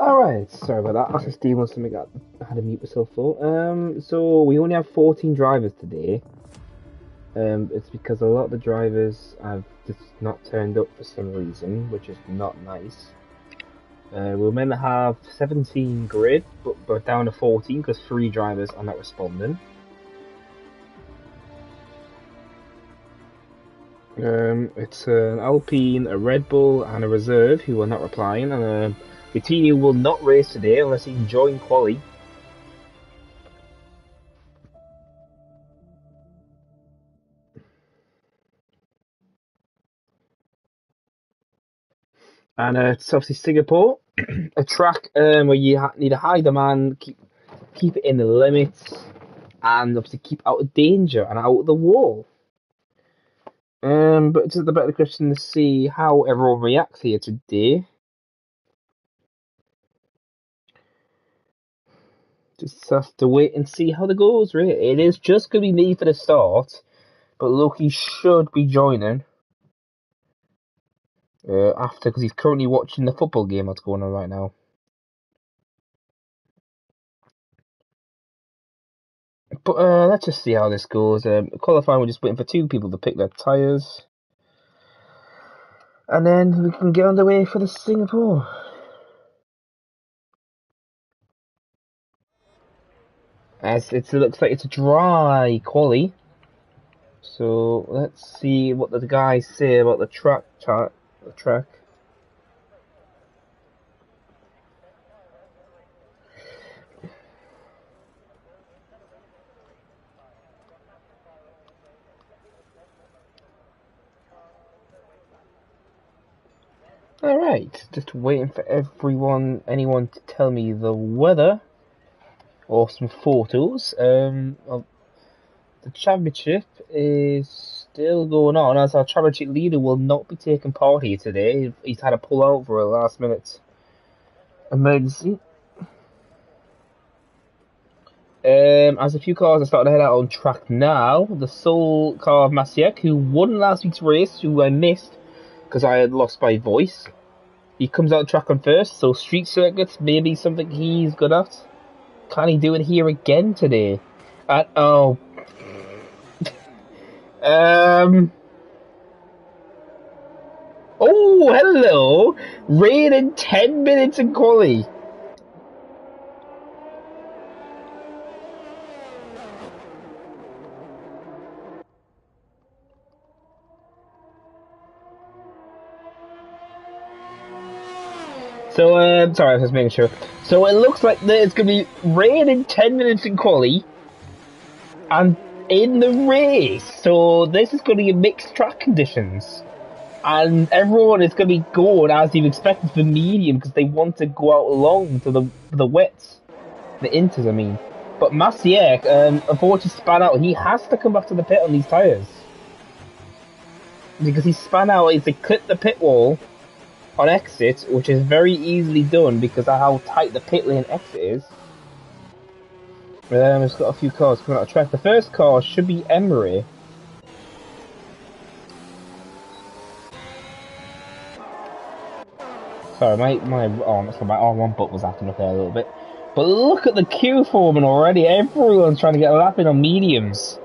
Alright, sorry about that. I was just dealing with something I had to mute myself for. So we only have 14 drivers today. It's because a lot of the drivers have just not turned up for some reason, which is not nice. We're meant to have 17 grid, but we're down to 14 because 3 drivers are not responding. It's an Alpine, a Red Bull, and a Reserve who are not replying, and Coutinho will not race today unless he can join quali. And it's obviously Singapore, a track where you need to hide the man, keep it in the limits, and obviously keep out of danger and out of the wall. But it's the better question to see how everyone reacts here today. Just have to wait and see how it goes, really. It is just going to be me for the start, but Loki should be joining after, because he's currently watching the football game that's going on right now. But let's just see how this goes. Qualifying, we're just waiting for 2 people to pick their tyres. And then we can get on the way for the Singapore. As it looks like it's a dry quali. So let's see what the guys say about the track. Alright, just waiting for anyone to tell me the weather or some photos. The championship is still going on, as our championship leader will not be taking part here today. He's had to pull out for a last minute emergency. As a few cars are starting to head out on track now. The sole car of Masiek, who won last week's race, who I missed because I had lost my voice. He comes out track on first, so street circuits maybe something he's good at. Can he do it here again today? Oh, hello! Rain in 10 minutes in quali. So, sorry, I was just making sure. So it looks like there's going to be rain in 10 minutes in quali, and in the race. So this is going to be mixed track conditions, and everyone is going to be going as you expected for medium because they want to go out long to the wets, the inters, I mean. But Masiek, unfortunately, span out. He has to come back to the pit on these tires because he span out. They clipped the pit wall on exit, which is very easily done because of how tight the pit lane exit is. It's got a few cars coming out of track. The first car should be Emery. Sorry, my R1 butt was acting up there a little bit. But look at the queue forming already. Everyone's trying to get a lap in on mediums.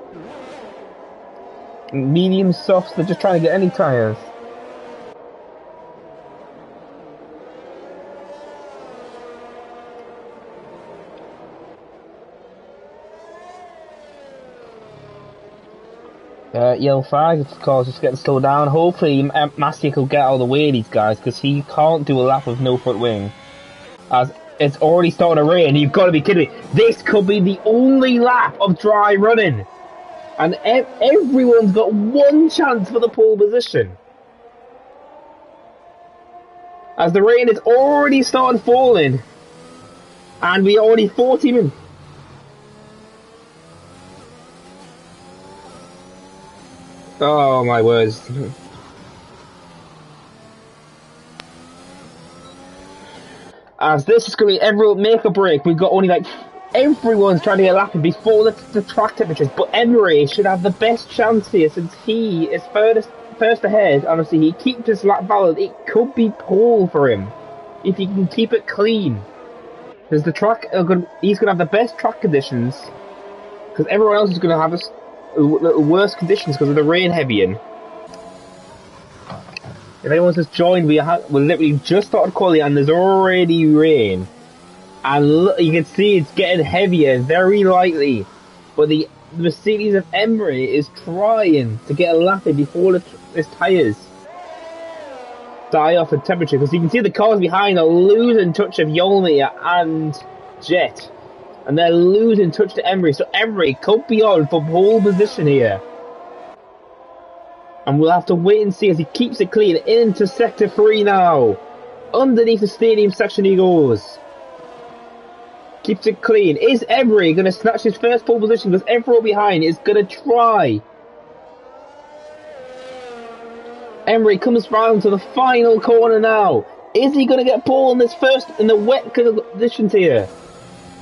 Medium softs, they're just trying to get any tyres. Yellow flag, of course, just getting slowed down. Hopefully, Masiek will get out of the way of these guys, because he can't do a lap with no front wing. As it's already starting to rain, you've got to be kidding me. This could be the only lap of dry running. And everyone's got one chance for the pole position. As the rain has already started falling. And we're already 40 minutes. Oh my words. As this is going to be everyone make a break. We've got only like everyone's trying to get lapping before the track temperatures. But Emery should have the best chance here since he is first ahead. Honestly, he keeps his lap valid. It could be pole for him. if he can keep it clean. Because the track, he's going to have the best track conditions. Because everyone else is going to have the worst conditions because of the rain heavying. If anyone's just joined, we literally just started quality and there's already rain. And look, you can see it's getting heavier very lightly. But the Mercedes of Emery is trying to get a lap in before his tyres die off in temperature. Because you can see the cars behind are losing touch of Yolmir and Jet. And they're losing touch to Emery. So Emery could be on for pole position here. And we'll have to wait and see as he keeps it clean into Sector 3 now. Underneath the stadium section he goes. Keeps it clean. Is Emery going to snatch his first pole position? Because everyone behind is going to try. Emery comes round to the final corner now. Is he going to get pole in this first, in the wet conditions here?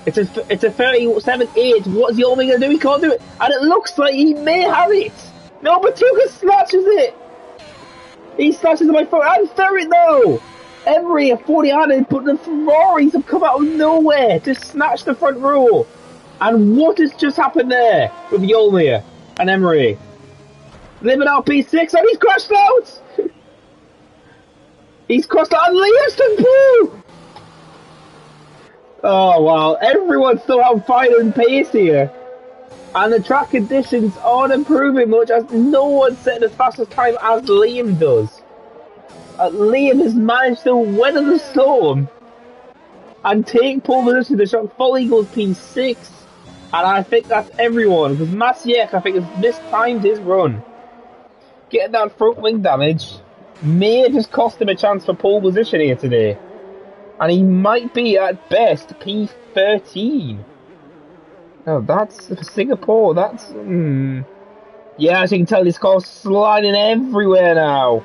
It's a 37.8. What's Yolmi going to do? He can't do it. And it looks like he may have it. No, Batuka snatches it. He snatches it by foot. And Ferret though. Emery a 40 added, but the Ferraris have come out of nowhere to snatch the front row. And what has just happened there with Yolmir and Emery? Living out P6 and he's crashed out. He's crossed out and Liamston Pooh. Oh wow, everyone's still out fighting pace here. And the track conditions aren't improving much as no one's setting as fast as time as Liam does. Liam has managed to weather the storm and take pole position. The shot fully goes P6. And I think that's everyone because Masiek, I think, has mistimed his run. Getting that front wing damage may have just cost him a chance for pole position here today. And he might be at best P13. Oh, that's for Singapore. That's yeah, as you can tell, this car's sliding everywhere now.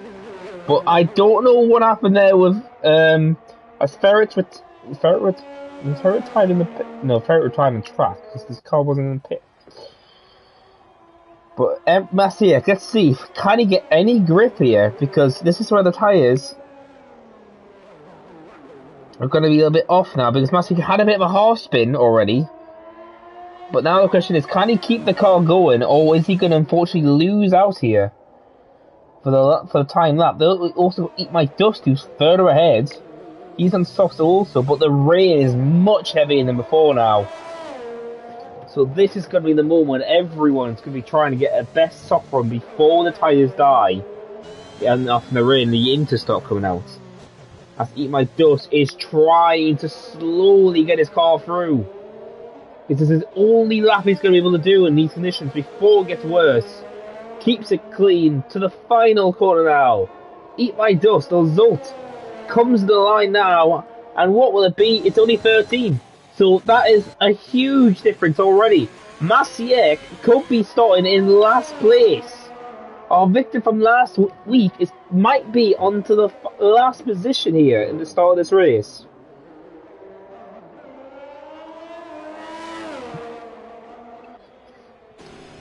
But I don't know what happened there with as Ferret retired in the pit. No, Ferret retired in the track because this car wasn't in the pit. But Masiek, let's see, can he get any grip here? Because this is where the tyres are going to be a little bit off now. Because Masiek had a bit of a half spin already. But now the question is, can he keep the car going, or is he going to unfortunately lose out here for the time lap? They'll also Eat My Dust, who's further ahead. He's on softs also, but the rain is much heavier than before now. So this is going to be the moment everyone's going to be trying to get a best soft run before the tyres die. And after the rain, the interstock coming out. As Eat My Dust is trying to slowly get his car through. This is his only lap he's going to be able to do in these conditions before it gets worse. Keeps it clean to the final corner now. Eat My Dust, or Zolt, comes to the line now. And what will it be? It's only 13. So that is a huge difference already. Masiek could be starting in last place. Our victor from last week might be onto the last position here in the start of this race.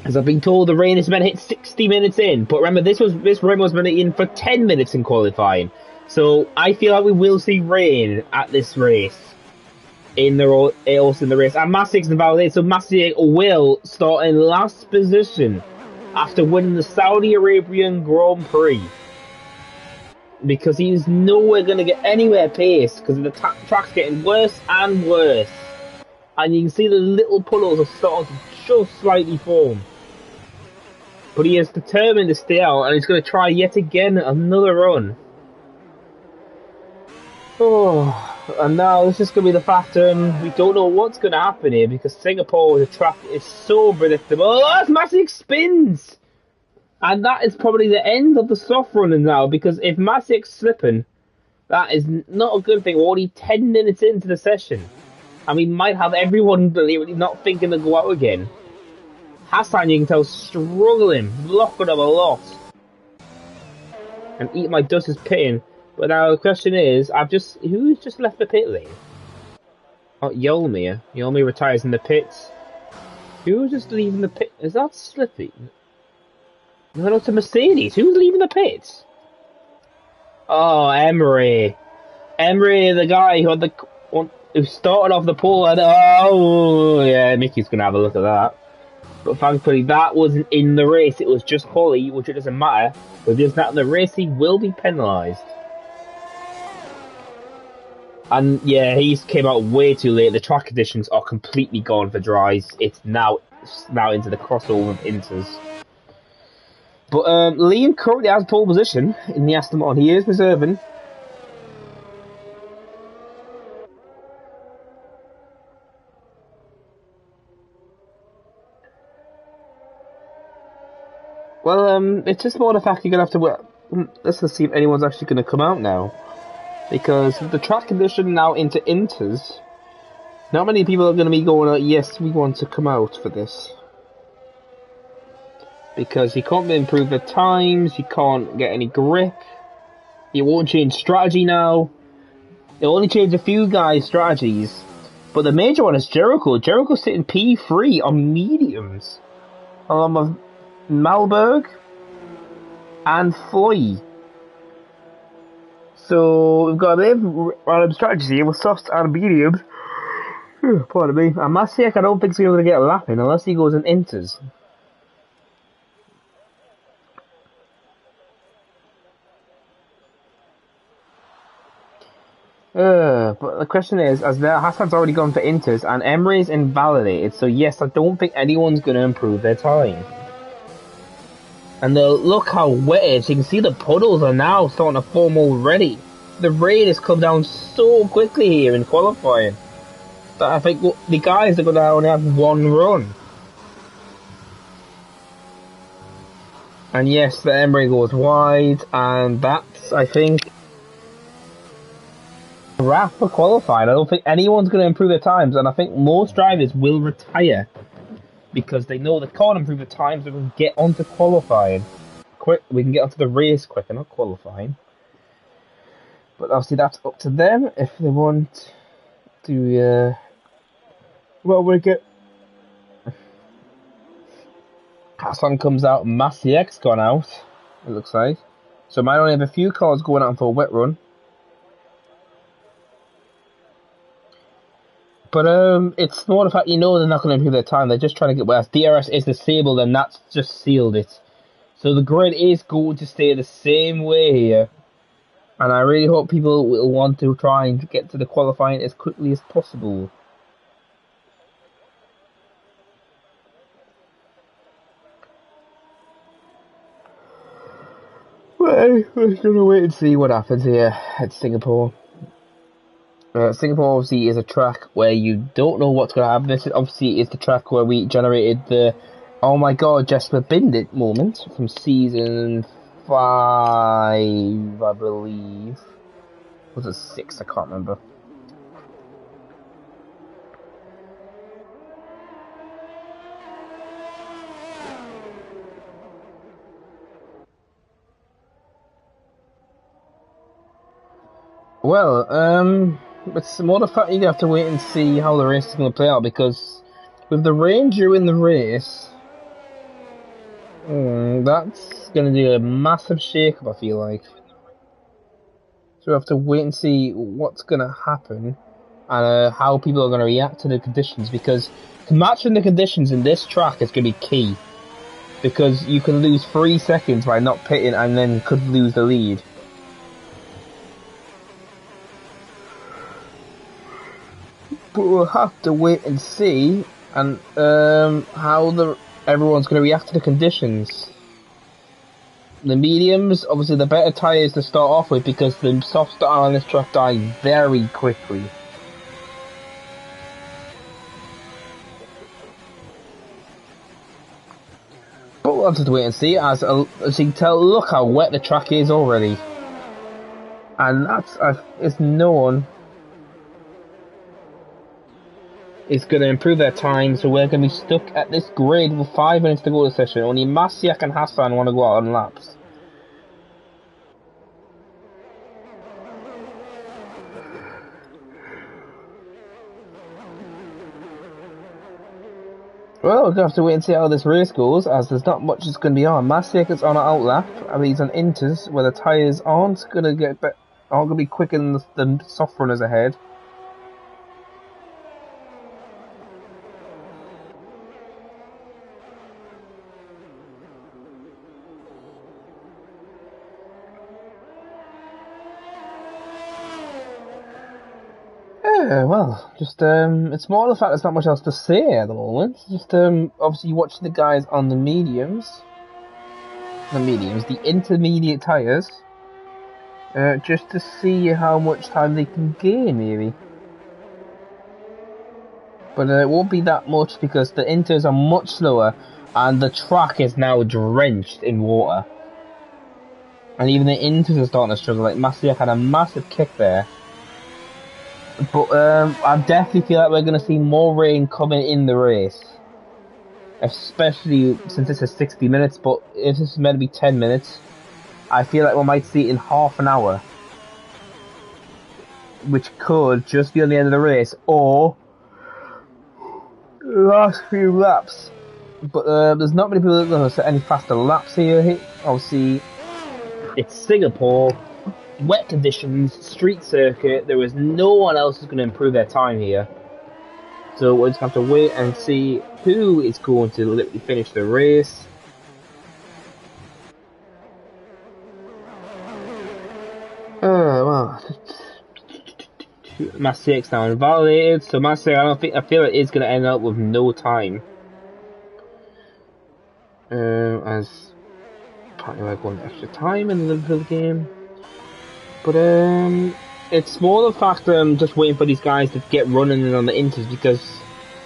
As I've been told, the rain has been hit 60 minutes in. But remember, this rain was been in for 10 minutes in qualifying. So I feel like we will see rain at this race. Also in the race. And Masiek's invalidated, so Masiek will start in last position after winning the Saudi Arabian Grand Prix. Because he's nowhere going to get anywhere pace because the track's getting worse and worse. And you can see the little puddles are starting to just slightly form. But he is determined to stay out and he's going to try yet again another run. Oh, and now this is going to be the factor, and we don't know what's going to happen here because Singapore, the track is so predictable. Oh, that's Masiek spins! And that is probably the end of the soft running now because if Masiek's slipping, that is not a good thing. We're only 10 minutes into the session. And we might have everyone deliberately not thinking to go out again. Hassan, you can tell, struggling, blocking up a lot. And Eat My Dust is pitting. But now the question is, who's just left the pit lane? Oh, Yolmir. Yolmir retires in the pits. Who's just leaving the pit? Is that Slippy? No, it's a Mercedes. Who's leaving the pits? Oh, Emery. Emery, the guy who started off the pole, and oh yeah, Mickey's gonna have a look at that. But thankfully, that wasn't in the race. It was just quali, which it doesn't matter. But if it's not in the race, he will be penalised. And yeah, he came out way too late. The track conditions are completely gone for dries. It's now into the crossover of inters. But Liam currently has pole position in the Aston Martin. He is reserving. Well, it's just more the fact you're going to have to wait. Let's see if anyone's actually going to come out now. Because with the track condition now into inters, not many people are going to be going, yes, we want to come out for this. Because you can't improve the times, you can't get any grip, you won't change strategy now. It'll only change a few guys' strategies. But the major one is Jericho. Jericho's sitting P3 on mediums. Along with Malberg and Foy. So we've got a bit of random strategies here with softs and mediums. Pardon me. And Masiak, I don't think he's going to get a lap in unless he goes in inters. But the question is, as Hassan's already gone for inters and Emery's invalidated, so yes, I don't think anyone's going to improve their time. And look how wet it is. You can see the puddles are now starting to form already. The rain has come down so quickly here in qualifying that I think the guys are going to only have one run. And yes, the Emery goes wide, and that's, I think, a wrap for qualifying. I don't think anyone's going to improve their times, and I think most drivers will retire because they know they can't improve the times. They can get onto qualifying quick. We can get onto the race quicker, not qualifying. But obviously that's up to them if they want to. Well, we get. Hassan comes out. Masiek's gone out. It looks like. So might only have a few cars going out for a wet run. But it's more the fact they're not going to improve their time. They're just trying to get where DRS is disabled, and that's just sealed it. So the grid is going to stay the same way here, and I really hope people will want to try and get to the qualifying as quickly as possible. Well, we're going to wait and see what happens here at Singapore. Singapore obviously is a track where you don't know what's going to happen. This obviously is the track where we generated the oh my god, Jesper Bindit moment from season 5, I believe. Was it 6? I can't remember. Well, it's more the fact you have to wait and see how the race is going to play out, because with the rain during the race, that's going to do a massive shake-up, I feel like. So we have to wait and see what's going to happen and how people are going to react to the conditions, because matching the conditions in this track is going to be key, because you can lose 3 seconds by not pitting and then could lose the lead. But we'll have to wait and see, and how everyone's going to react to the conditions. The mediums, obviously the better tyres to start off with, because the soft start on this track die very quickly. But we'll have to wait and see, as you can tell, look how wet the track is already. And that's, it's known, is going to improve their time, so we're going to be stuck at this grid with 5 minutes to go to the session. Only Masiak and Hassan want to go out on laps. Well, we're going to have to wait and see how this race goes, as there's not much that's going to be on. Masiak is on an out lap, and he's on inters, where the tyres aren't going to get better. All going to be quicker than the soft runners ahead. Yeah, well, just it's more the fact there's not much else to say at the moment. Just obviously watching the guys on the the intermediate tires, just to see how much time they can gain, maybe. But it won't be that much because the inters are much slower, and the track is now drenched in water. And even the inters are starting to struggle. Like Masiak had a massive kick there. But I definitely feel like we're going to see more rain coming in the race. Especially since this is 60 minutes, but if this is meant to be 10 minutes, I feel like we might see it in half an hour. Which could just be on the end of the race, or the last few laps. But there's not many people that are going to set any faster laps here. Obviously, it's Singapore. Wet conditions, street circuit, there is no one else who's going to improve their time here. So we're just going to have to wait and see who is going to literally finish the race. Well, Mass 6 now invalidated, so Mass 6, I feel it is going to end up with no time. As apparently like one extra time in the Liverpool game. But it's more the fact that I'm just waiting for these guys to get running in on the inters, because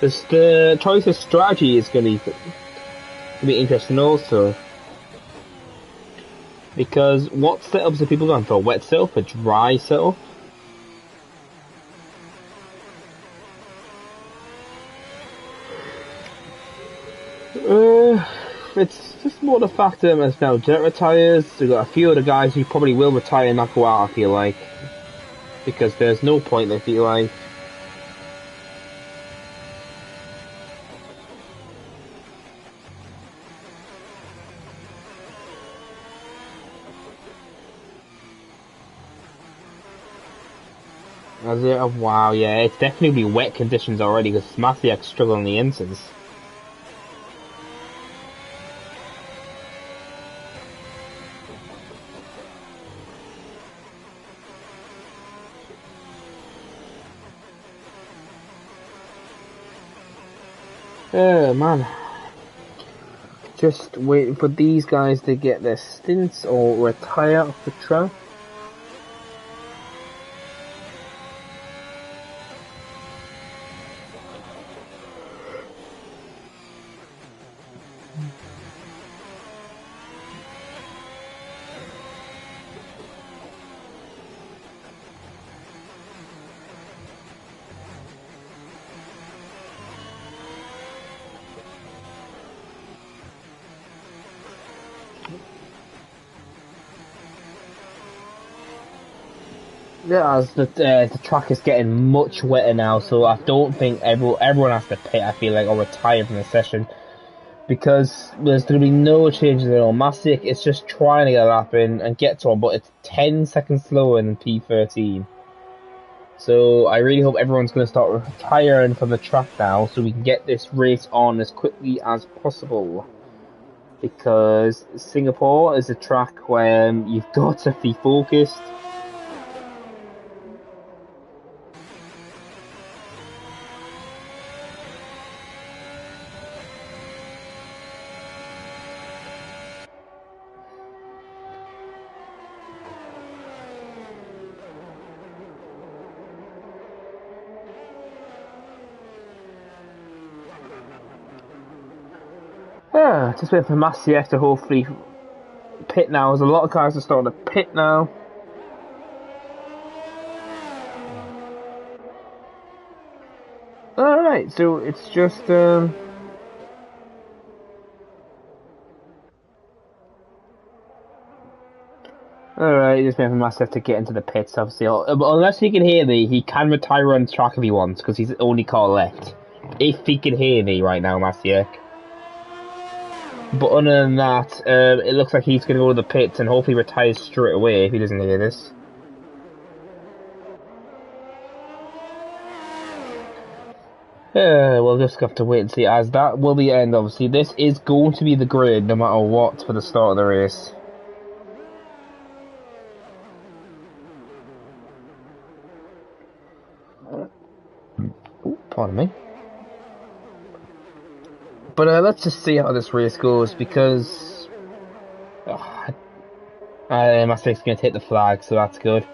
the choice of strategy is going to be interesting also. Because what setups are people going for? Wet setup, a dry setup? It's just more the fact that there's now jet retires. We've got a few of the guys who probably will retire and not go out, I feel like. Because there's no point, I feel like. Wow, yeah, it's definitely wet conditions already because Masiak's struggling in the instance. Oh man, just waiting for these guys to get their stints or retire off the track. Yeah, as the track is getting much wetter now, so I don't think everyone has to pit, I feel like, or retire from the session, because there's going to be no changes at all. Masiak is just trying to get a lap in and get to one, but it's 10 seconds slower than P13. So I really hope everyone's going to start retiring from the track now, so we can get this race on as quickly as possible. Because Singapore is a track where you've got to be focused. Yeah, just waiting for Masiak to hopefully pit now. There's a lot of cars are starting to pit now. Alright, so it's just alright, just waiting for Masiak to get into the pits, obviously. Unless he can hear me, he can retire on track if he wants, because he's the only car left. If he can hear me right now, Masiak. But other than that, it looks like he's going to go to the pits and hopefully retires straight away if he doesn't hear this. We'll just have to wait and see, as that will be the end, obviously. This is going to be the grid, no matter what, for the start of the race. Ooh, pardon me. But let's just see how this race goes, because Mastick's going to hit the flag, so that's good.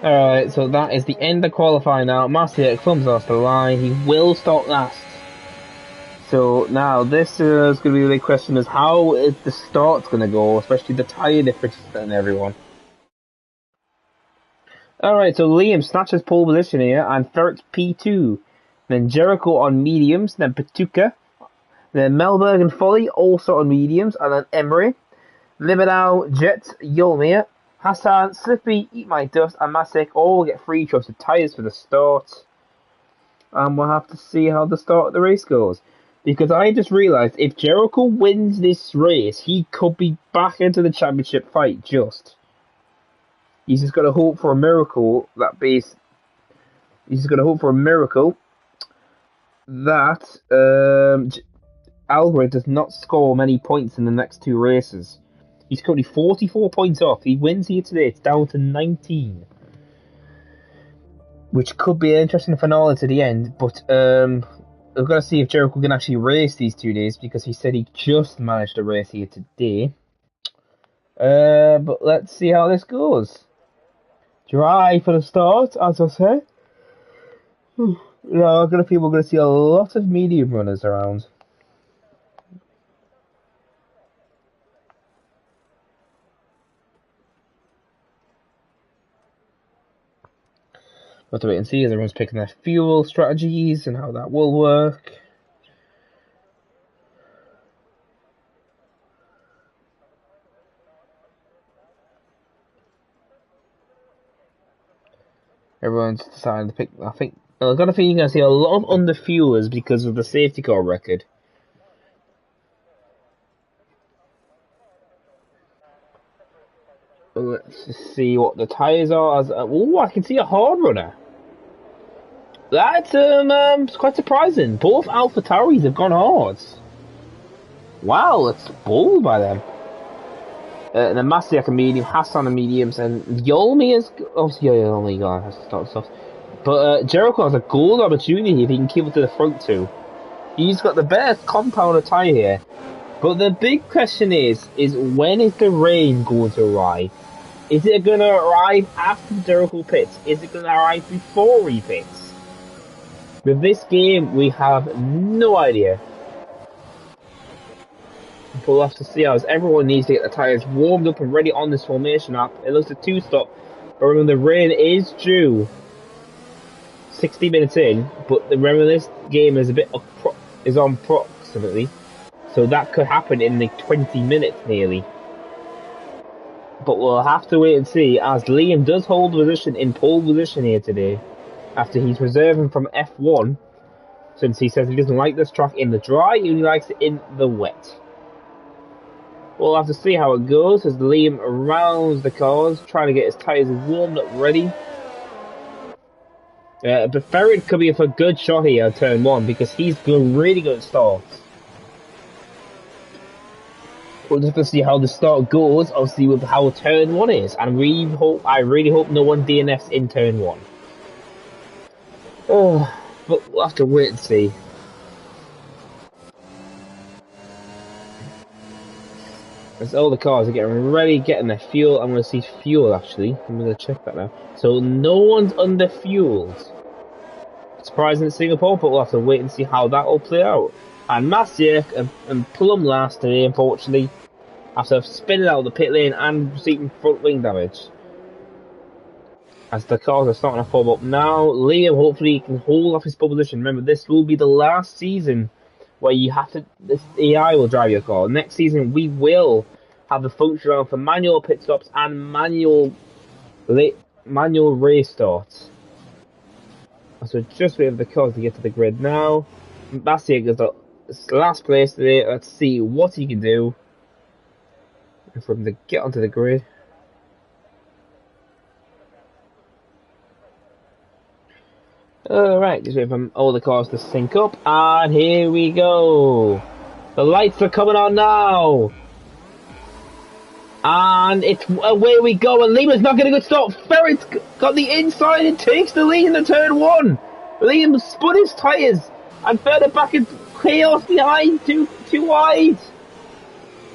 Alright, so that is the end of qualifying now. Mastick comes off the line. He will start last. So now this is going to be the big question: is how is the start going to go, especially the tyre differences and everyone. Alright, so Liam snatches pole position here, and Ferrex P2. Then Jericho on mediums, then Patuka. Then Melberg and Folly also on mediums, and then Emery. Libidao, Jet, Yolmir, Hassan, Slippy, Eat My Dust, and Masek all get free choice of tyres for the start. And we'll have to see how the start of the race goes. Because I just realised, if Jericho wins this race, he could be back into the championship fight, just. He's just got to hope for a miracle that Algren does not score many points in the next two races. He's currently 44 points off. He wins here today. It's down to 19. Which could be an interesting finale to the end. But we've got to see if Jericho can actually race these 2 days, because he said he just managed to race here today. But let's see how this goes. Dry for the start, as I said. I'm going to feel we're going to see a lot of medium runners around. We'll have to wait and see as everyone's picking their fuel strategies and how that will work. Everyone's decided to pick. I think I've got a feeling you're going to see a lot of underfuelers because of the safety car record. Let's just see what the tyres are. Oh, I can see a hard runner. That's quite surprising. Both Alpha Tauris have gone hard. Wow, that's bold by them. And then Masiak a medium, Hassan a mediums, and Yolmi is obviously Yolmi has to start stuff. But Jericho has a gold opportunity if he can keep it to the front two. He's got the better compound of tyre here. But the big question is when is the rain going to arrive? Is it going to arrive after Jericho pits? Is it going to arrive before he pits? With this game, we have no idea. But we'll have to see, as everyone needs to get the tyres warmed up and ready on this formation app. It looks a 2-stop. But remember, the rain is due 60 minutes in. But remember, this game is is on approximately. So that could happen in like 20 minutes nearly. But we'll have to wait and see, as Liam does hold position in pole position here today, after he's reserving from F1, since he says he doesn't like this track in the dry, he only likes it in the wet. We'll have to see how it goes as Liam rounds the cars, trying to get his tyres warmed up ready. But Ferret could be a good shot here at turn 1, because he's really good at starts. We'll just have to see how the start goes, obviously with how turn 1 is, and I really hope no one DNFs in turn 1. Oh, but we'll have to wait and see. As all the cars are getting ready, getting their fuel. I'm going to see fuel actually. I'm going to check that now. So no one's under fueled. Surprising in Singapore, but we'll have to wait and see how that will play out. And Masiak and Plum last today, unfortunately, after spinning out of the pit lane and receiving front wing damage. As the cars are starting to form up now, Liam hopefully can hold off his pole position. Remember, this will be the last season where you have to. This AI will drive your car. Next season, we will have the function around for manual pit stops and manual race starts. So just wait for the cars to get to the grid now. Bastiak is the last place today. Let's see what he can do for him to get onto the grid. Alright, just wait for all the cars to sync up, and here we go. The lights are coming on now. And it's away we go, and Liam's not getting a good start. Ferret's got the inside and takes the lead in the turn one. Liam spun his tyres and further back in chaos behind, too wide.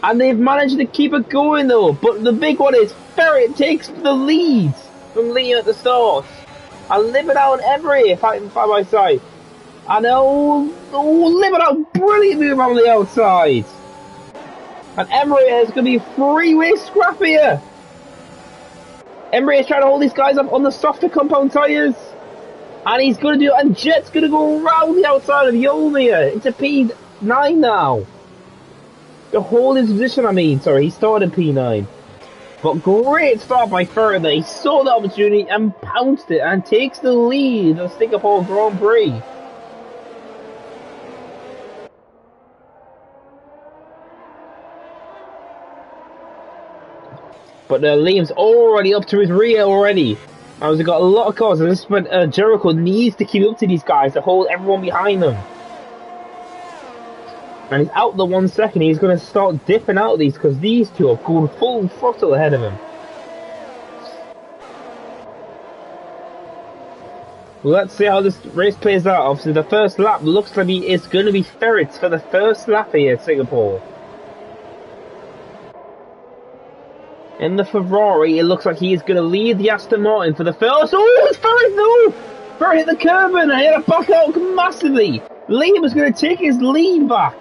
And they've managed to keep it going though, but the big one is Ferret takes the lead from Liam at the start. And Live It Out and Emery fighting side by side. And Live It Out, brilliant move on the outside. And Emery is going to be a three-way scrap here. Emery is trying to hold these guys up on the softer compound tyres. And he's going to do it, and Jet's going to go around the outside of Yolmir. It's a P9 now. To hold his position, he started P9. But great start by Ferret. He saw the opportunity and pounced it and takes the lead in the Singapore Grand Prix. But Liam's already up to his rear already. And we've got a lot of cars. And this is when Jericho needs to keep up to these guys to hold everyone behind them. And he's out the 1 second. He's going to start dipping out of these because these two are going full throttle ahead of him. Well, let's see how this race plays out. Obviously, the first lap looks like it's going to be Ferret's for the first lap here at Singapore. In the Ferrari, it looks like he is going to lead the Aston Martin for the first... Oh, it's Ferret, no! Ferret hit the curb and he had to back out massively. Liam is going to take his lead back.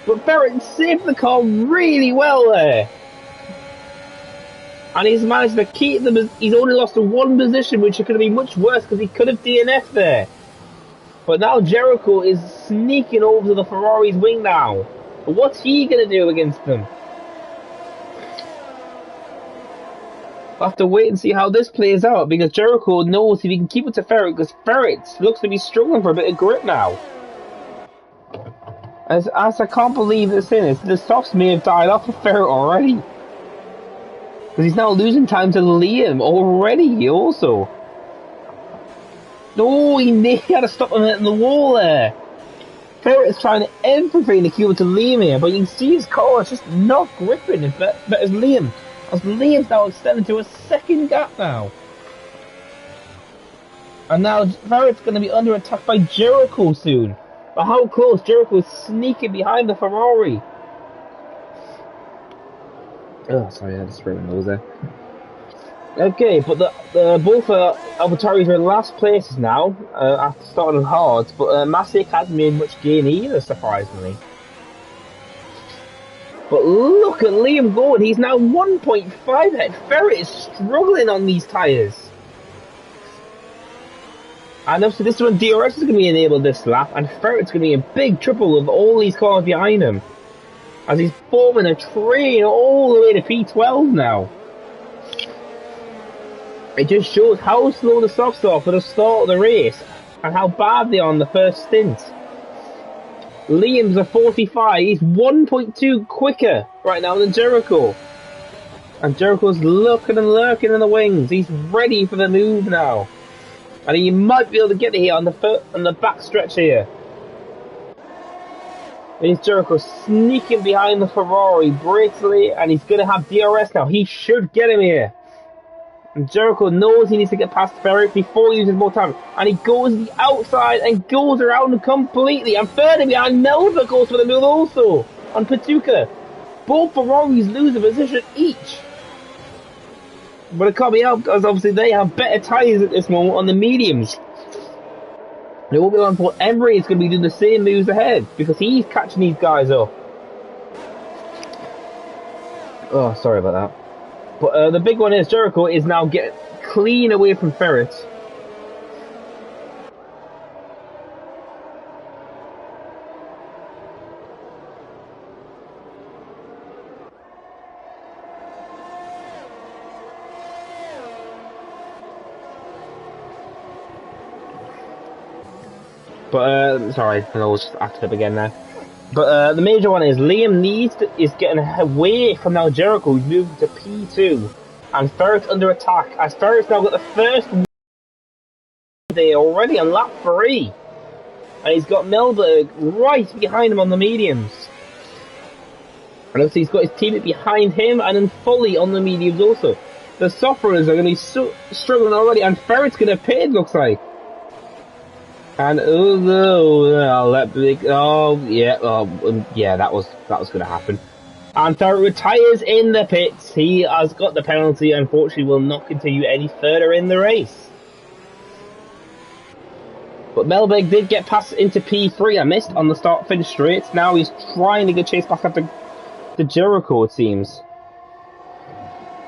But Ferret saved the car really well there. And he's managed to keep them. He's only lost to one position, which is going to be much worse because he could have DNF'd there. But now Jericho is sneaking over to the Ferrari's wing now. But what's he going to do against them? We'll have to wait and see how this plays out, because Jericho knows if he can keep it to Ferret, because Ferret looks to be struggling for a bit of grip now. As I can't believe this in it. The softs may have died off of Ferret already. Because he's now losing time to Liam already also. Oh, he had to stop him hitting the wall there. Ferret is trying everything to keep it to Liam here, but you can see his car is just not gripping as better as Liam. As Liam's now extended to a second gap now. And now Ferret's going to be under attack by Jericho soon. But how close? Jericho is sneaking behind the Ferrari. Oh, sorry, I just sprayed my nose there. Okay, but both AlphaTauris are in last places now, after starting hard, but Masick hasn't made much gain either, surprisingly. But look at Liam going, he's now 1.5 ahead. Ferret is struggling on these tyres. And obviously this is when DRS is going to be enabled this lap, and Ferret's going to be in big trouble with all these cars behind him. As he's forming a train all the way to P12 now. It just shows how slow the softs are for the start of the race, and how bad they are on the first stint. Liam's a 45, he's 1.2 quicker right now than Jericho. And Jericho's looking and lurking in the wings, he's ready for the move now. And he might be able to get it here on the back stretch here. Here's Jericho sneaking behind the Ferrari, brakes late, and he's going to have DRS now. He should get him here. And Jericho knows he needs to get past Ferret before he uses more time. And he goes the outside and goes around him completely. And further behind, Melba goes for the move also on Patuca. Both Ferraris lose a position each. But it can't be helped because obviously they have better tyres at this moment on the mediums. It won't be long before Emery is going to be doing the same moves ahead because he's catching these guys up. Oh, sorry about that. But the big one is Jericho is now getting clean away from Ferret. But, sorry, I was just acted up again there. But the major one is Liam is getting away from now Jericho, who's moving to P2. And Ferret's under attack, as Ferret's now got the first there already on lap 3. And he's got Melberg right behind him on the mediums. And obviously he's got his teammate behind him and then Foley on the mediums also. The soft runners are going to be struggling already, and Ferret's going to pit, it looks like. And that was going to happen. And Ferret retires in the pits. He has got the penalty, unfortunately will not continue any further in the race. But Melberg did get past into P3. I missed on the start-finish straight. Now he's trying to get chased back after the Jericho, it seems.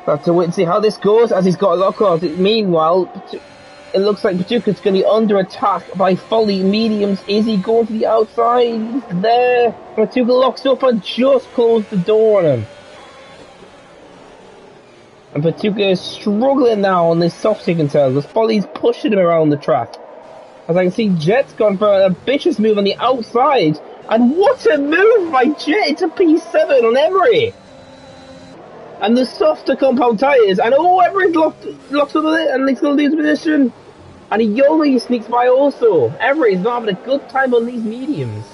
We'll have to wait and see how this goes as he's got a lock on. Meanwhile, it looks like Paducah's going to be under attack by Foley mediums. Is he going to the outside? He's there. Paducah locks up and just closed the door on him. And Paducah is struggling now on this soft, you can tell, because Foley's pushing him around the track. As I can see, Jet's gone for an ambitious move on the outside. And what a move by Jet! It's a P7 on Emery! And the softer compound tyres, and Emery's locked up with it, and he's going to lose position. And Yoli sneaks by also. Emery's not having a good time on these mediums.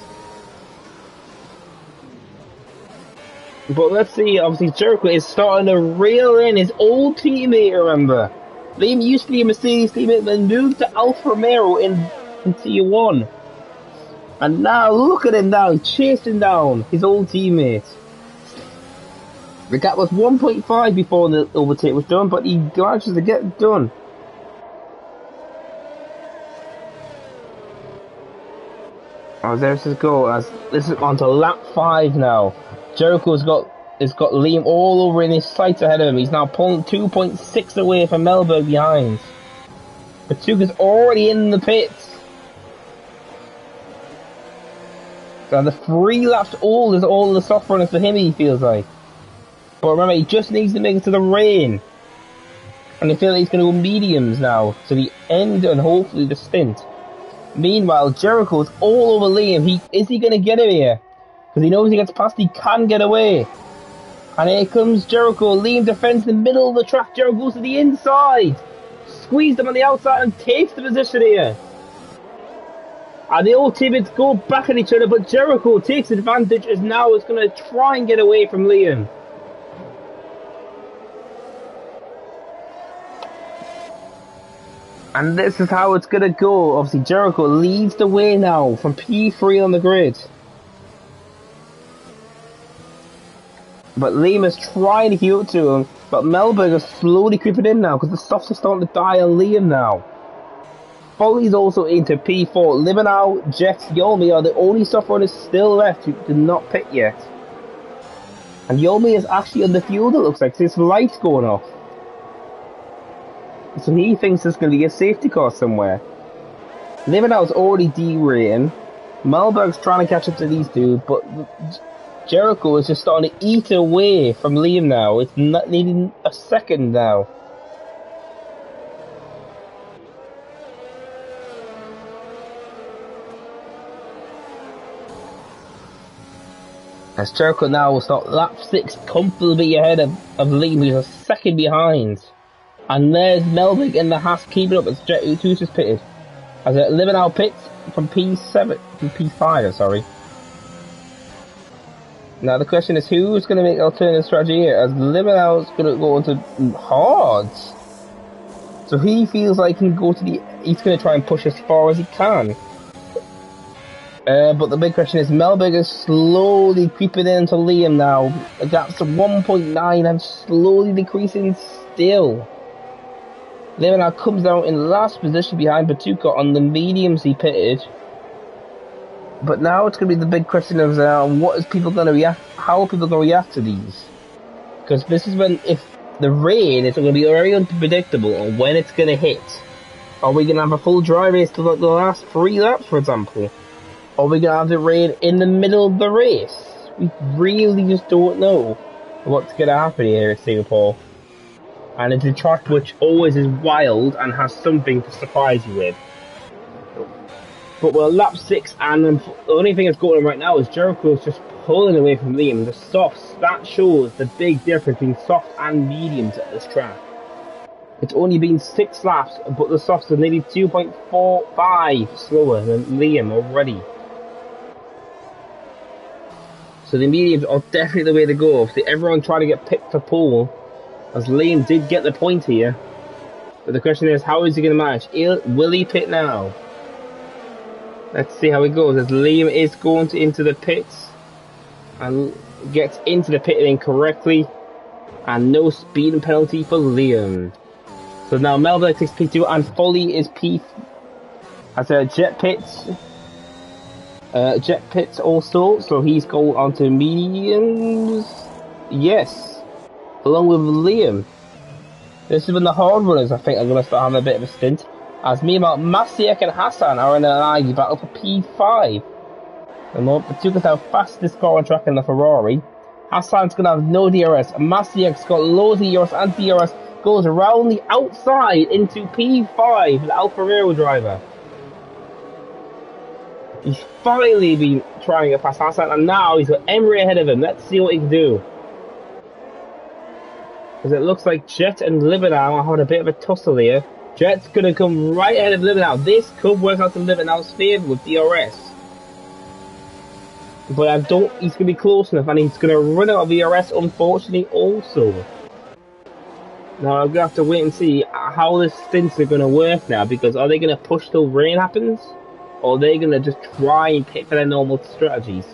But let's see, obviously Jericho is starting to reel in his old teammate, remember. Liam used to be a Mercedes teammate, then moved to Alfa Romeo in T1. And now, look at him now, chasing down his old teammate. The gap was 1.5 before the overtake was done, but he manages to get it done. As there's his goal, as this is on to lap 5 now. Jericho's got Liam all over in his sights ahead of him. He's now pulling 2.6 away from Melberg behind. Paducah's already in the pits. So the 3 laps all is all the soft runners for him, he feels like. But remember, he just needs to make it to the rain. And I feel like he's going to go mediums now to the end and hopefully the stint. Meanwhile, Jericho's all over Liam. Is he going to get him here? Because he knows he gets past, he can get away. And here comes Jericho. Liam defends the middle of the track. Jericho goes to the inside. Squeezed him on the outside and takes the position here. And the old teammates go back at each other, but Jericho takes advantage as now is going to try and get away from Liam. And this is how it's going to go. Obviously, Jericho leads the way now from P3 on the grid. But Liam is trying to heel to him, but Melberg is slowly creeping in now because the softs are starting to die on Liam now. Foley's also into P4. Liminau, Jets, Yomi are the only soft runners still left who did not pit yet. And Yomi is actually on the fuel, it looks like, so his light's going off. So he thinks there's going to be a safety car somewhere. Liminau's already derailing. Melberg's trying to catch up to these two, but Jericho is just starting to eat away from Liam now. It's not needing a second now. As Jericho now will start lap 6 comfortably ahead of Liam, who's a second behind. And there's Melberg in the Haas keeping up as Jet Utus is pitted. As Liminau pits from P5, sorry. Now the question is, who's going to make alternative strategy here? As Liminau's going to go into hards. So he feels like he can go to he's going to try and push as far as he can. But the big question is, Melberg is slowly creeping into Liam now. The gap's to 1.9 and slowly decreasing still. Liminau comes down in last position behind Paducah on the mediums he pitted. But now it's going to be the big question of what is people going to react? How are people going to react to these? Because this is when, if the rain is going to be very unpredictable on when it's going to hit. Are we going to have a full dry race to like the last 3 laps, for example? Are we going to have the rain in the middle of the race? We really just don't know what's going to happen here at Singapore. And it's a track which always is wild and has something to surprise you with. But we're lap 6, and the only thing that's going on right now is Jericho's just pulling away from Liam. The softs, that shows the big difference between soft and mediums at this track. It's only been 6 laps, but the softs are nearly 2.45 slower than Liam already. So the mediums are definitely the way to go. Obviously, everyone trying to get picked for pole, as Liam did get the point here. But the question is, how is he going to manage? Will he pit now? Let's see how it goes, as Liam is going into the pits and gets into the pit incorrectly, and no speeding penalty for Liam. So now Melville takes P2 and Folly is P. Has a jet pits. Jet pits also, so he's going on to mediums. Yes, along with Liam. This is when the hard runners, I think, are going to start having a bit of a stint. As meanwhile, Masiek and Hassan are in an argue battle for P5. The two can have fastest car on track in the Ferrari. Hassan's going to have no DRS. Masiek's got loads of DRS, and DRS goes around the outside into P5, the Alfa Romeo driver. He's finally been trying to pass Hassan, and now he's got Emery ahead of him. Let's see what he can do. Because it looks like Jet and Libernau are having a bit of a tussle here. Jet's going to come right ahead of Libernau. This could work out to Libernau's favour with DRS. But I don't, he's going to be close enough, and he's going to run out of DRS, unfortunately, also. Now, I'm going to have to wait and see how the stints are going to work now, because are they going to push till rain happens? Or are they going to just try and pick for their normal strategies?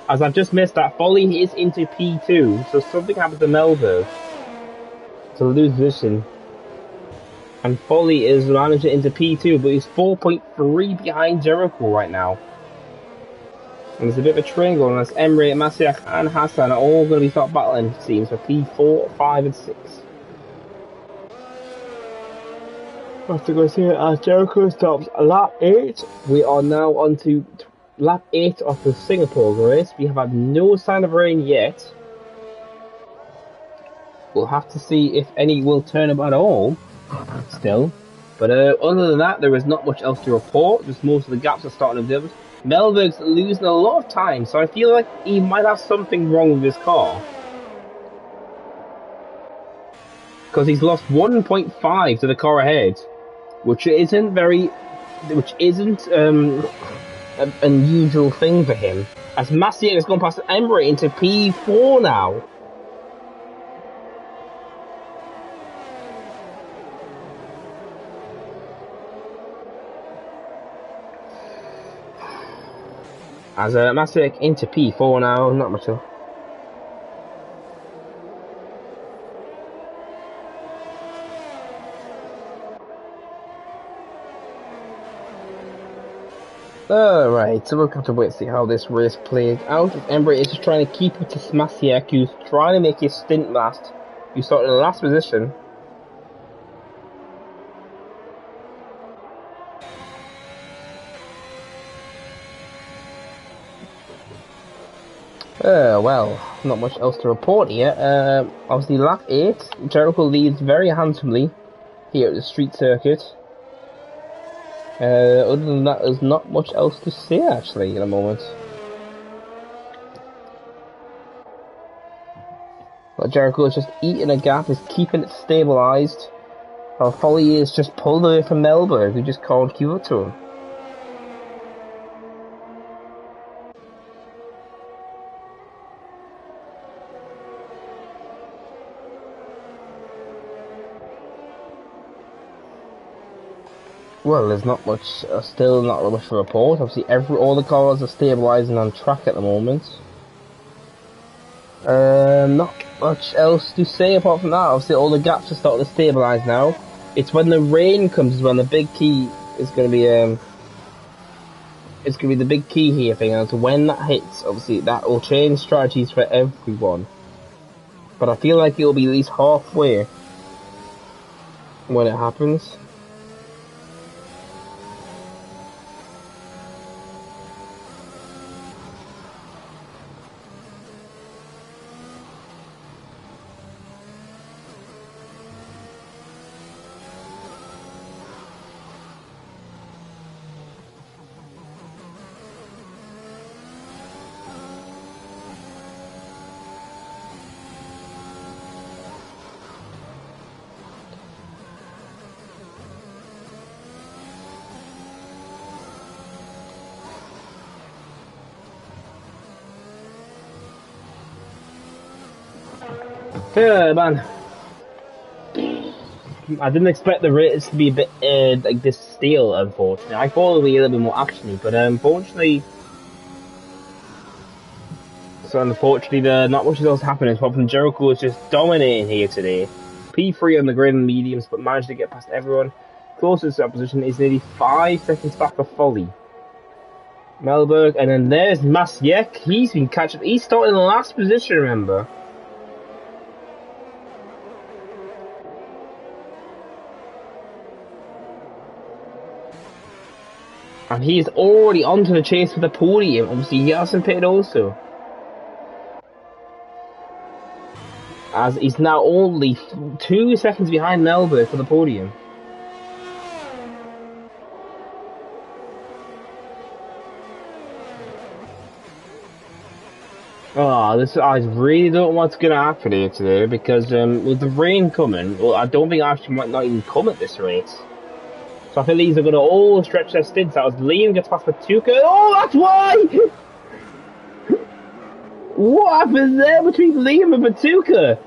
As I've just missed that, Folly is into P2, so something happened to Melville to lose position. And Folly is managing into P2, but he's 4.3 behind Jericho right now. And there's a bit of a train going on as Emery, Masiak and Hassan are all going to be start battling, it seems, for P4, 5 and 6. After going here, as Jericho stops lap 8, we are now on to lap 8 of the Singapore race. We have had no sign of rain yet. We'll have to see if any will turn up at all, still. But other than that, there is not much else to report. Just most of the gaps are starting to develop. Melberg's losing a lot of time, so I feel like he might have something wrong with his car. Because he's lost 1.5 to the car ahead. Which isn't an unusual thing for him. As Massier has gone past Emery into P4 now. As Massier into P4 now, not much of. Alright, so we'll have to wait to see how this race plays out. Emery is just trying to keep it to Smasiak, who's trying to make his stint last. You started in the last position. Well, not much else to report here. Obviously lap 8, Jericho leads very handsomely here at the street circuit. Other than that, there's not much else to say actually in a moment. But Jericho is just eating a gap, is keeping it stabilised. While Folly is just pulled away from Melberg, who just called Q up to him. Well, there's not much, still not much to report. Obviously, all the cars are stabilising on track at the moment. Not much else to say apart from that. Obviously, all the gaps are starting to stabilise now. It's when the rain comes when the big key is going to be, it's going to be the big key here thing. And so when that hits, obviously, that will change strategies for everyone. But I feel like it'll be at least halfway when it happens. Yeah, man. I didn't expect the race to be a bit like this stale, unfortunately. I thought it would be a little bit more actiony, but unfortunately, not much else happening. Apart from Jericho was just dominating here today. P3 on the grid and mediums, but managed to get past everyone. Closest to that position is nearly 5 seconds back of Folly. Melberg, and then there's Masiek. He's been catching. He's starting in the last position, remember. And he's already onto the chase for the podium. Obviously, he hasn't pitted also. As he's now only 2 seconds behind Melberg for the podium. I really don't know what's going to happen here today because with the rain coming, well, I don't think Ashton might not even come at this race. So I think these are going to all stretch their stints out as Liam gets past Patuka. Oh, that's why! What happened there between Liam and Patuka?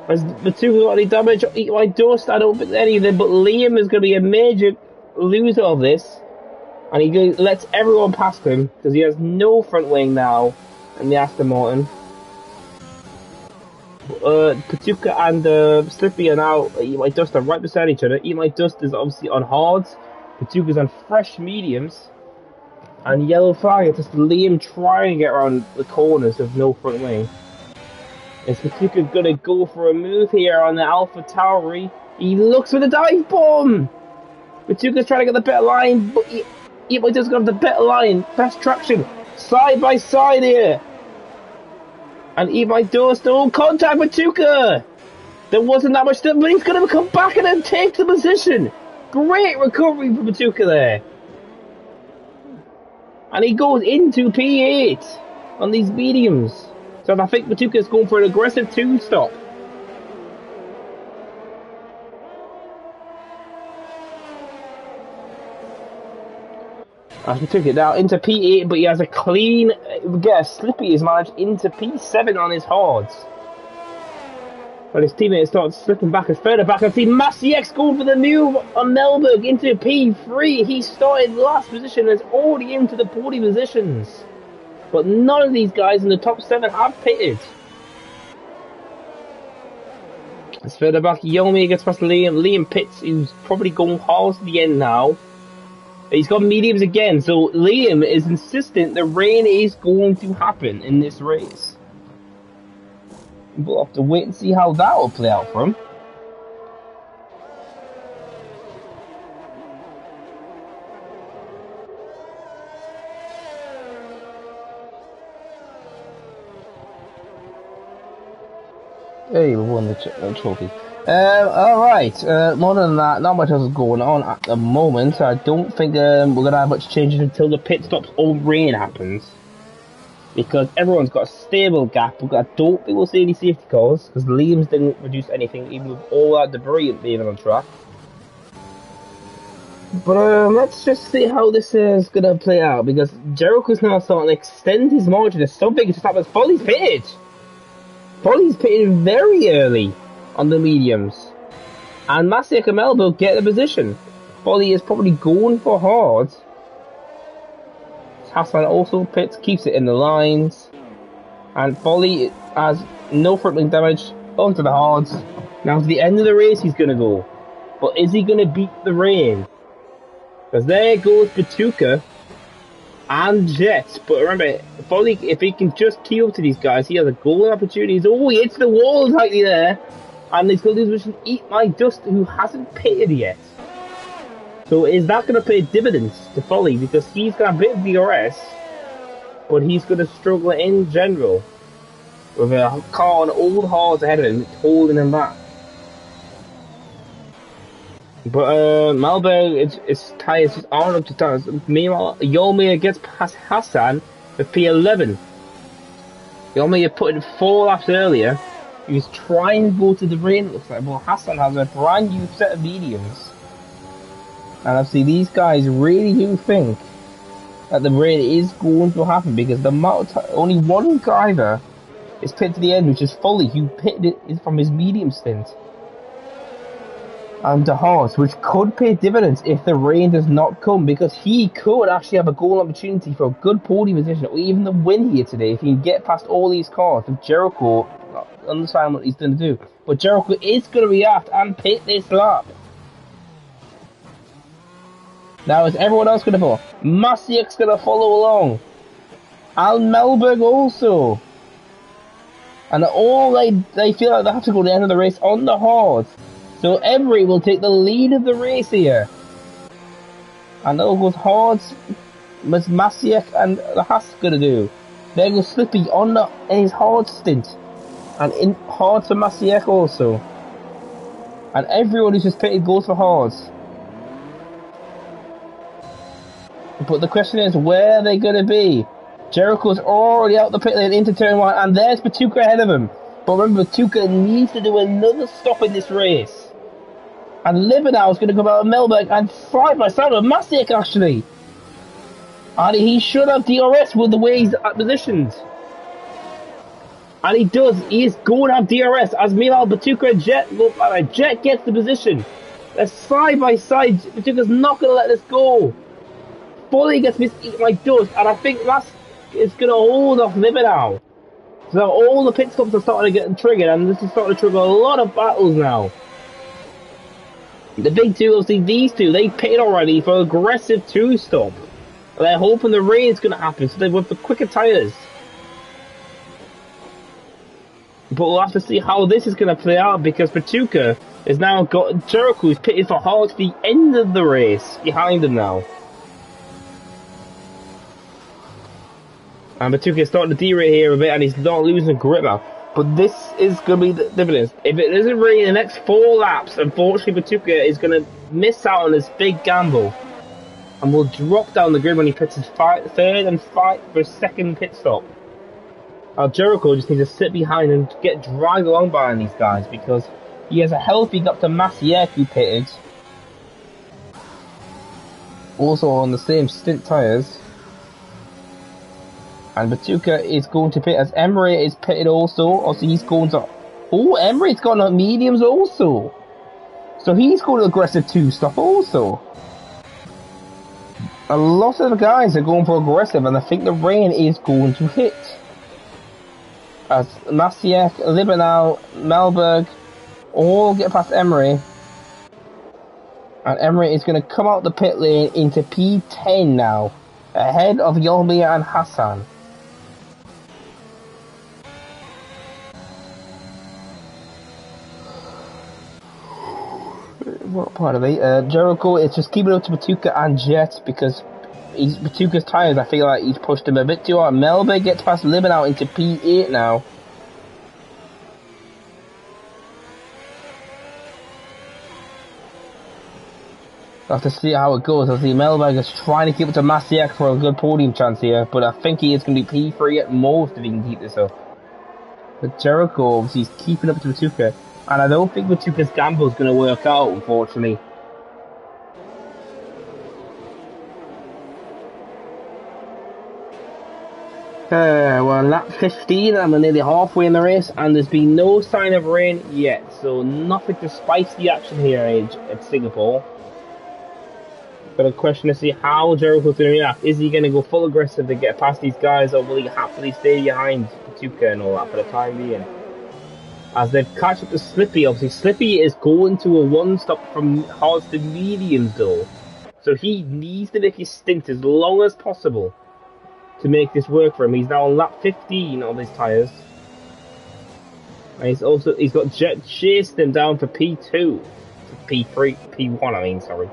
Has Patuka got any damage? Eat my dust? I don't think anything, but Liam is going to be a major loser of this. And he lets everyone past him because he has no front wing now in the Aston Martin. Patuka and Slippy are now Eat My Dust are right beside each other. Eat My Dust is obviously on hards. Patuka's on fresh mediums. And Yellow Flag, just Liam trying to get around the corners with no front wing. Is Patuka gonna go for a move here on the Alpha Tauri? He looks for the dive bomb! Patuka's trying to get the better line, but Eat My Dust got the better line. Best traction. Side by side here. And Eat My Dust, no contact with Patuka! There wasn't that much stuff, but he's going to come back and then take the position! Great recovery from Patuka there! And he goes into P8 on these mediums. So I think Patuka's going for an aggressive 2-stop. As we took it now into P8, but he has a clean, Slippy is managed into P7 on his hards. But his teammate starts slipping back and further back. I see Masiek's going for the move on Melberg into P3. He started last position and is already into the podium positions. But none of these guys in the top 7 have pitted. As further back, Yomi gets past Liam. Liam pits, who's probably going hard to the end now. He's got mediums again, so Liam is insistent the rain is going to happen in this race. We'll have to wait and see how that will play out for him. Hey, we won the trophy. Alright, more than that, not much else is going on at the moment. I don't think we're going to have much changes until the pit stops or rain happens. Because everyone's got a stable gap. I don't think we'll see any safety cars, because Liam's didn't reduce anything, even with all that debris being on track. But let's just see how this is going to play out, because Jericho's now starting to extend his margin. There's something just happens. Folly's pitted! Folly's pitted very early on the mediums. And Masiek and Melville get the position. Folly is probably going for hard. Hassan also pits, keeps it in the lines. And Folly has no front wing damage onto the hards. Now to the end of the race he's going to go. But is he going to beat the rain? Because there goes Patuka and Jet. But remember, Folly, if he can just key up to these guys, he has a golden opportunity. Oh, he hits the wall tightly there. And he's going to lose position. Eat My Dust, who hasn't pitted yet. So is that going to pay dividends to Folly? Because he's got a bit of DRS, but he's going to struggle in general. With a car on old hards ahead of him, holding him back. But Malberg, his tyres just aren't up to tires. Meanwhile, Yomir gets past Hassan with P11. Yomir put in 4 laps earlier. He was trying to go to the rain, it looks like. Well, Hassan has a brand new set of mediums. And obviously these guys really do think that the rain is going to happen, because the only one driver is pitted to the end, which is Foley, who pitted it from his medium stint. And De Haas, which could pay dividends if the rain does not come, because he could actually have a goal opportunity for a good podium position, or even the win here today if he can get past all these cars. With Jericho, not understand what he's going to do, but Jericho is going to react and pit this lap. Now is everyone else going to follow? Masiek's going to follow along. And Melberg also. And all they feel like they have to go to the end of the race on the hard. So Emery will take the lead of the race here. And that goes hard. What's Masiek and the Haas going to do? There goes Slippy on his hard stint. And in hard for Masiek also. And everyone who's just pitted goes for hards. But the question is, where are they going to be? Jericho's already out the pit lane into turn 1, and there's Batuka ahead of him. But remember, Batuka needs to do another stop in this race. And Libenau is going to come out of Melberg and side by side with Masiek actually. And he should have DRS with the way he's positioned. And he does. He is going to have DRS as meanwhile Batuka and Jet look like Jet gets the position. They're side by side. Batuka's not going to let this go. Foley gets eaten like dust, and I think that's going to hold off Libenau. So all the pit stops are starting to get triggered, and this is starting to trigger a lot of battles now. The big two, obviously these two, they pitted already for aggressive 2-stop. They're hoping the rain is going to happen, so they went for quicker tyres. But we'll have to see how this is going to play out, because Batuka has now got Jericho, who's pitted for hard to the end of the race behind him now. And Batuka is starting to derate here a bit, and he's not losing grip now. But this is going to be the difference. If it doesn't rain in the next 4 laps, unfortunately Batuka is going to miss out on this big gamble. And will drop down the grid when he pits his third and fight for his second pit stop. Jericho just needs to sit behind and get dragged along by these guys, because he has a healthy gap to Masiek, who pitted. Also on the same stint tyres. And Batuka is going to pit as Emery is pitted also. Also, he's going to... Oh, Emery's got on mediums also. So he's going to aggressive 2-stop also. A lot of the guys are going for aggressive, and I think the rain is going to hit. As Masiek, Libenau, Melberg all get past Emery. And Emery is going to come out the pit lane into P10 now. Ahead of Yolmir and Hassan. What part of it? Jericho is just keeping up to Batuka and Jet, because Batuka's tyres, I feel like he's pushed him a bit too hard. Melberg gets past Libenau into P8 now. We'll have to see how it goes. I see Melberg is trying to keep it to Masiek for a good podium chance here, but I think he is going to be P3 at most if he can keep this up. But Jericho, obviously, he's keeping up to Batuka. And I don't think Batuka's gamble is going to work out, unfortunately. Well, lap 15, and we're nearly halfway in the race, and there's been no sign of rain yet. So nothing to spice the action here at Singapore. But a question to see how Jericho's going to react. Is he going to go full aggressive to get past these guys, or will he happily stay behind Batuka and all that for the time being? As they've catch up to Slippy, obviously Slippy is going to a 1-stop from hards to mediums though. So he needs to make his stint as long as possible to make this work for him. He's now on lap 15 on his tyres. And he's got Jet chased him down for P2. P1 I mean, sorry.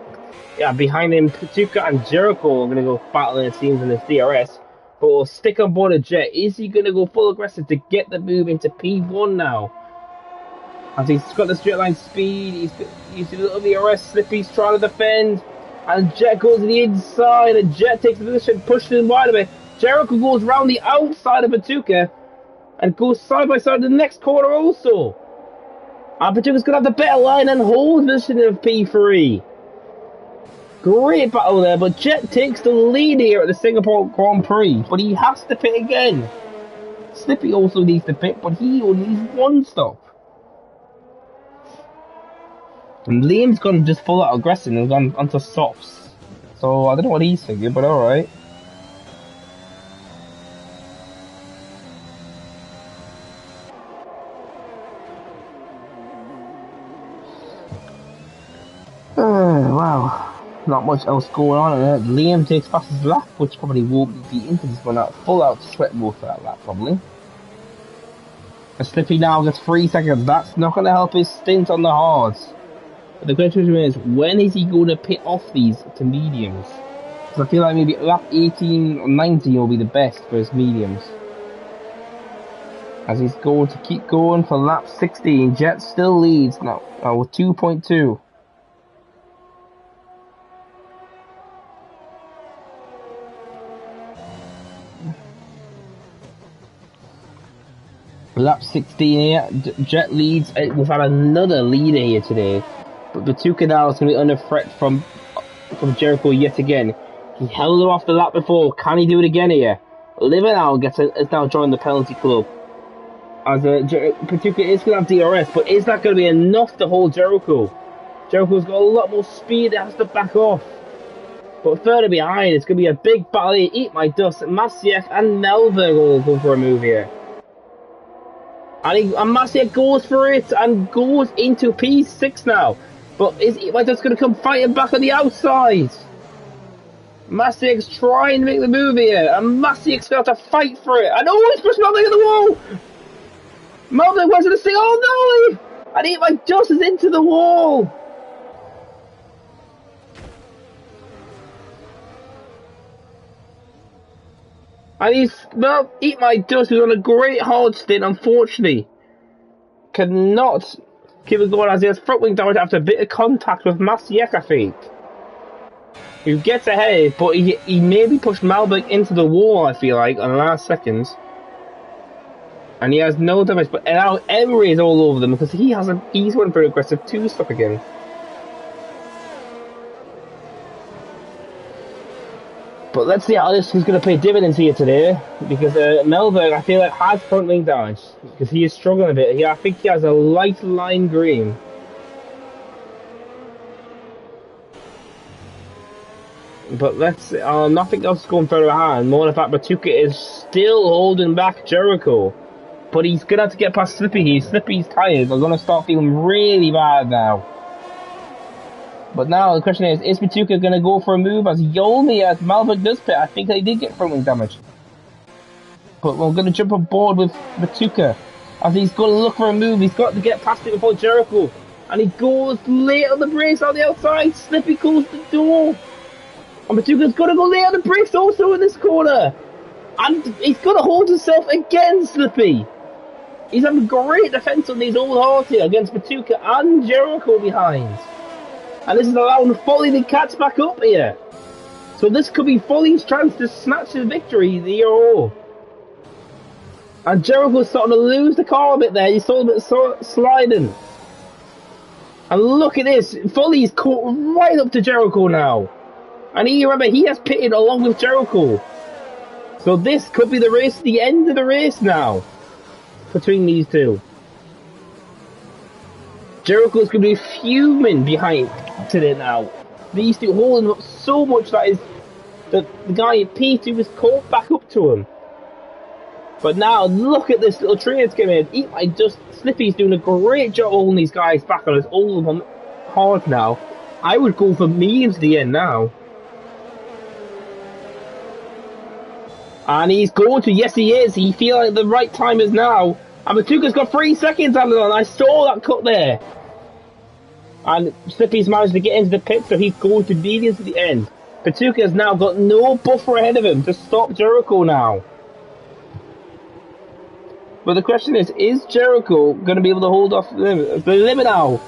Yeah, behind him Batuka and Jericho are going to go battling it seems in this DRS. But we'll stick on board a Jet. Is he going to go full aggressive to get the move into P1 now? As he's got the straight line speed, he's using a little DRS, Slippy's trying to defend, and Jet goes to the inside, and Jet takes the position, pushes him wide a bit. Jericho goes round the outside of Batuka, and goes side by side to the next corner also. And Batuka's going to have the better line and hold the position of P3. Great battle there, but Jet takes the lead here at the Singapore Grand Prix, but he has to pit again. Slippy also needs to pit, but he only needs one stop. And Liam's gone just full out aggressive and gone onto softs. So I don't know what he's thinking, but alright. Wow. Not much else going on. Liam takes fastest lap, which probably won't be beaten because he's gone out full out sweat mode for that lap probably. And Slippy now gets 3 seconds. That's not going to help his stint on the hards. But the question is, when is he going to pit off these to mediums? Because I feel like maybe lap 18 or 19 will be the best for his mediums. As he's going to keep going for lap 16. Jet still leads now with 2.2. Lap 16 here, Jet leads. We've had another leader here today, but Batuka now is going to be under threat from Jericho yet again. He held him off the lap before. Can he do it again here? Livenal is now joined the penalty club. As Batuka is going to have DRS, but is that going to be enough to hold Jericho? Jericho's got a lot more speed. It has to back off. But further behind, it's going to be a big battle here. Eat my dust. Maciek and Melberg will go for a move here. And Maciek goes for it and goes into P6 now. But is just going to come fighting back on the outside? Maciek's trying to make the move here. And Maciek's going to have to fight for it. And oh, he's pushed Melberg in the wall! Melberg went to the thing. Oh no! And Eat My Dust is into the wall! And Eat My Dust, who's on a great hard stint, unfortunately, cannot keep it going as he has front wing damage after a bit of contact with Maciek, I think. Who gets ahead, but he maybe pushed Melberg into the wall, I feel like, on the last seconds. And he has no damage, but now Emery is all over them because he's went for aggressive 2-stop again. But let's see how this is going to pay dividends here today, because Melberg, I feel like, has front wing damage, because he is struggling a bit. I think he has a light line green. But let's see, nothing else is going further behind. More than the fact Batuka is still holding back Jericho. But he's going to have to get past Slippy. Slippy's tired. They're going to start feeling really bad now. But now the question is Batuka going to go for a move as Melberg does pit? I think they did get front wing damage. But we're going to jump on board with Batuka as he's going to look for a move. He's got to get past it before Jericho. And he goes late on the brakes on the outside. Slippy closed the door. And Batuka's going to go late on the brakes also in this corner. And he's going to hold himself again, Slippy. He's having great defense on these old horses here against Batuka and Jericho behind. And this is allowing Foley to catch back up here. So this could be Foley's chance to snatch the victory, the Ero. And Jericho's starting to lose the car a bit there. You saw a bit sliding. And look at this. Foley's caught right up to Jericho now. And remember, he has pitted along with Jericho. So this could be the race, the end of the race now. Between these two. Jericho's going to be fuming behind today now. These two holding him up so much that the guy in P2 was caught back up to him. But now, look at this little tree that's coming in. Slippy's doing a great job holding these guys back on his old hard now. I would go for mediums to the end now. And he's going to, yes he is. He feels like the right time is now. And Batuka's got 3 seconds on it. I saw that cut there. And Slippy's managed to get into the pit, so he's going to mediums at the end. Batuka's now got no buffer ahead of him to stop Jericho now. But the question is Jericho going to be able to hold off the limit now?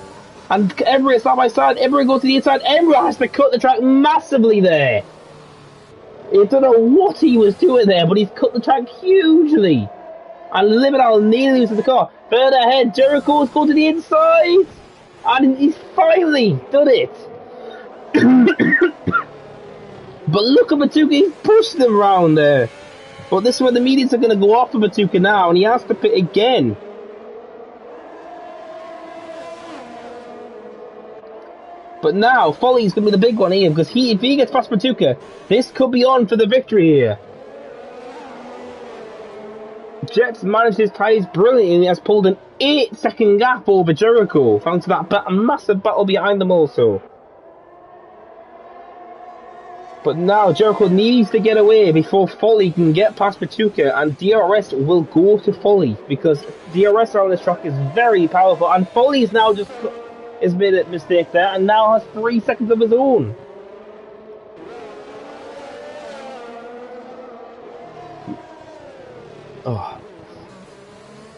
And Everett side by side, Everett goes to the inside, Everett has to cut the track massively there. I don't know what he was doing there, but he's cut the track hugely. And Liminal nearly loses the car. Further ahead, Jericho's going to the inside. And he's finally done it. But look at Batuka, he's pushed them round there. But this is where the medians are going to go off for Batuka now, and he has to pit again. But now, Folly's going to be the big one here, because if he gets past Batuka, this could be on for the victory here. Jets managed his tyres brilliantly, and he has pulled an 8-second gap over Jericho, thanks to that massive battle behind them also. But now Jericho needs to get away before Folly can get past Batuka, and DRS will go to Folly, because DRS on this track is very powerful, and Folly's now just has made a mistake there, and now has 3 seconds of his own. Oh.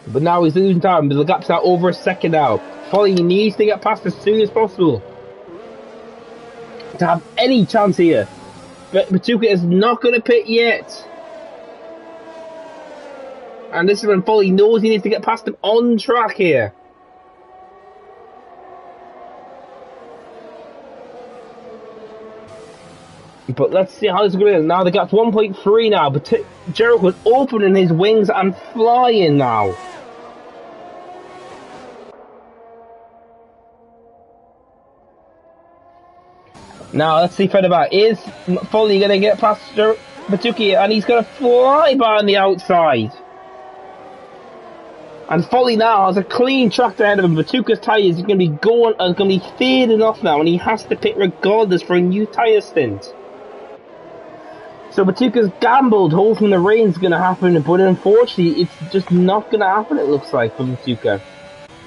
But now he's losing time, but the gap's out over a second now. Folly needs to get past as soon as possible to have any chance here. But Batuka is not going to pit yet. And this is when Folly knows he needs to get past him on track here. But let's see how this is going to go. Now the gap's 1.3 now, but Jericho's opening his wings and flying now. Now let's see further back. Is Folly going to get past Batuka, and he's going to fly by on the outside. And Folly now has a clean track ahead of him. Batuka's tyres are going to be going and going to be fading off now, and he has to pit regardless for a new tyre stint. So Batuka's gambled, hoping the rain's going to happen, but unfortunately it's just not going to happen, it looks like, for Batuka.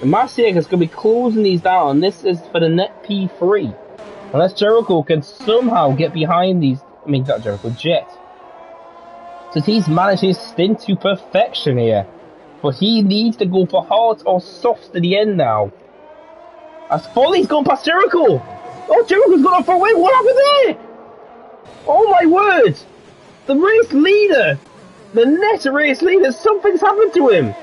And Masiek is going to be closing these down. This is for the net P3. Unless Jericho can somehow get behind these, not Jericho, Jet. So he's managed his stint to perfection here. But he needs to go for hards or softs to the end now. As Folly's gone past Jericho! Oh, Jericho's gone off for a win! What happened there? Oh my word! The race leader! The net race leader! Something's happened to him!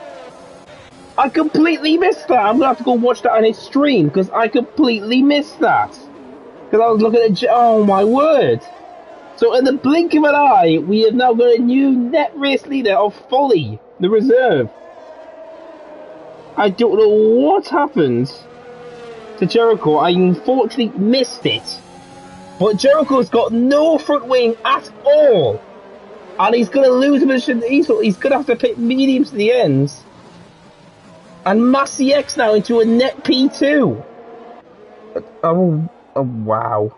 I completely missed that! I'm gonna have to go watch that on his stream, because I completely missed that! Because I was looking at... Oh my word! So in the blink of an eye, we have now got a new net race leader of Folly, the reserve. I don't know what happened to Jericho. I unfortunately missed it. But Jericho's got no front wing at all. And he's going to lose a position. He's going to have to pick mediums to the ends. And Massey X now into a net P2. Oh wow.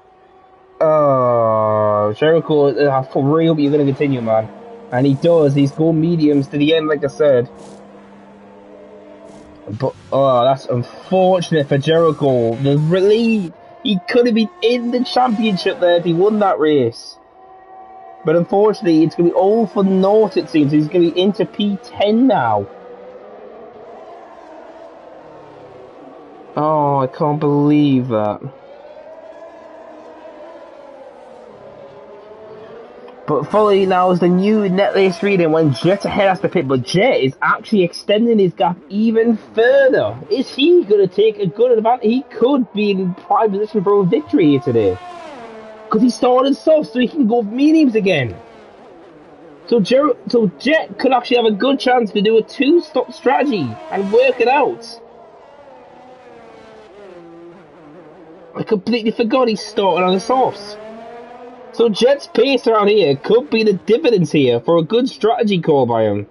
Oh, Jericho, I really hope you're going to continue, man. And he does. He's going mediums to the end, like I said. But, oh, that's unfortunate for Jericho. The relief. He could have been in the championship there if he won that race. But unfortunately, it's going to be all for naught, it seems. He's going to be into P10 now. Oh, I can't believe that. But Folly now is the new net race leader when Jet ahead has to pit, but Jet is actually extending his gap even further. Is he going to take a good advantage? He could be in prime position for a victory here today. Because he started soft so he can go mediums again. So Jet could actually have a good chance to do a two-stop strategy and work it out. I completely forgot he started on the softs. So Jet's pace around here could be the dividends here for a good strategy call by him.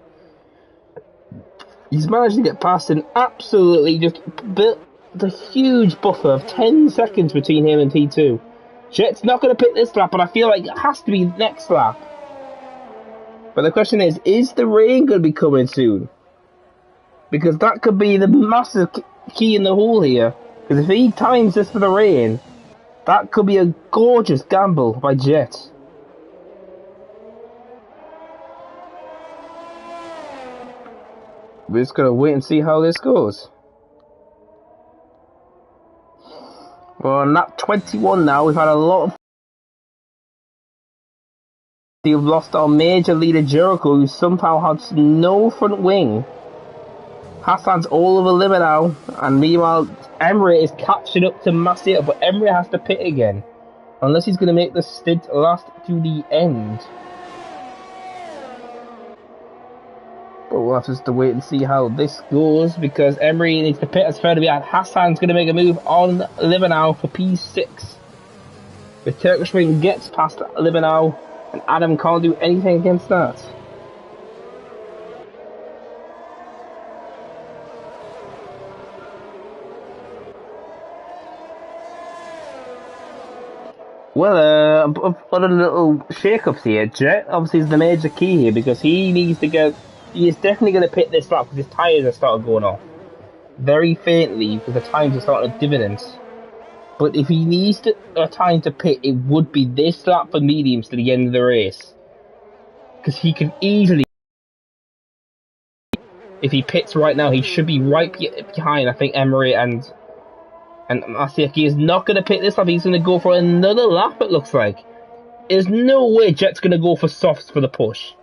He's managed to get past an absolutely just built a huge buffer of 10 seconds between him and T2. Jet's not going to pick this lap, but I feel like it has to be next lap. But the question is the rain going to be coming soon? Because that could be the massive key in the hole here. Because if he times this for the rain, that could be a gorgeous gamble by Jet. We're just going to wait and see how this goes. Well, on lap 21 now, we've had a lot of... We've lost our major leader Jericho, who somehow has no front wing. Hassan's all over limit now, and meanwhile Emery is catching up to Massier, but Emery has to pit again. Unless he's going to make the stint last to the end. But we'll have to just wait and see how this goes, because Emery needs to pit as further behind. Hassan's going to make a move on Libanau for P6. The Turkish ring gets past Libanau, and Adam can't do anything against that. Well, other little shake-ups here. Jet obviously is the major key here, because he needs to get... He is definitely going to pit this lap because his tyres have started going off. Very faintly, because the tyres are starting to dividend. But if he needs a time to pit, it would be this lap for mediums to the end of the race. Because he could easily... If he pits right now, he should be right behind, I think, Emery and Masiaki is not going to pit this lap. He's going to go for another lap, it looks like. There's no way Jet's going to go for softs for the push.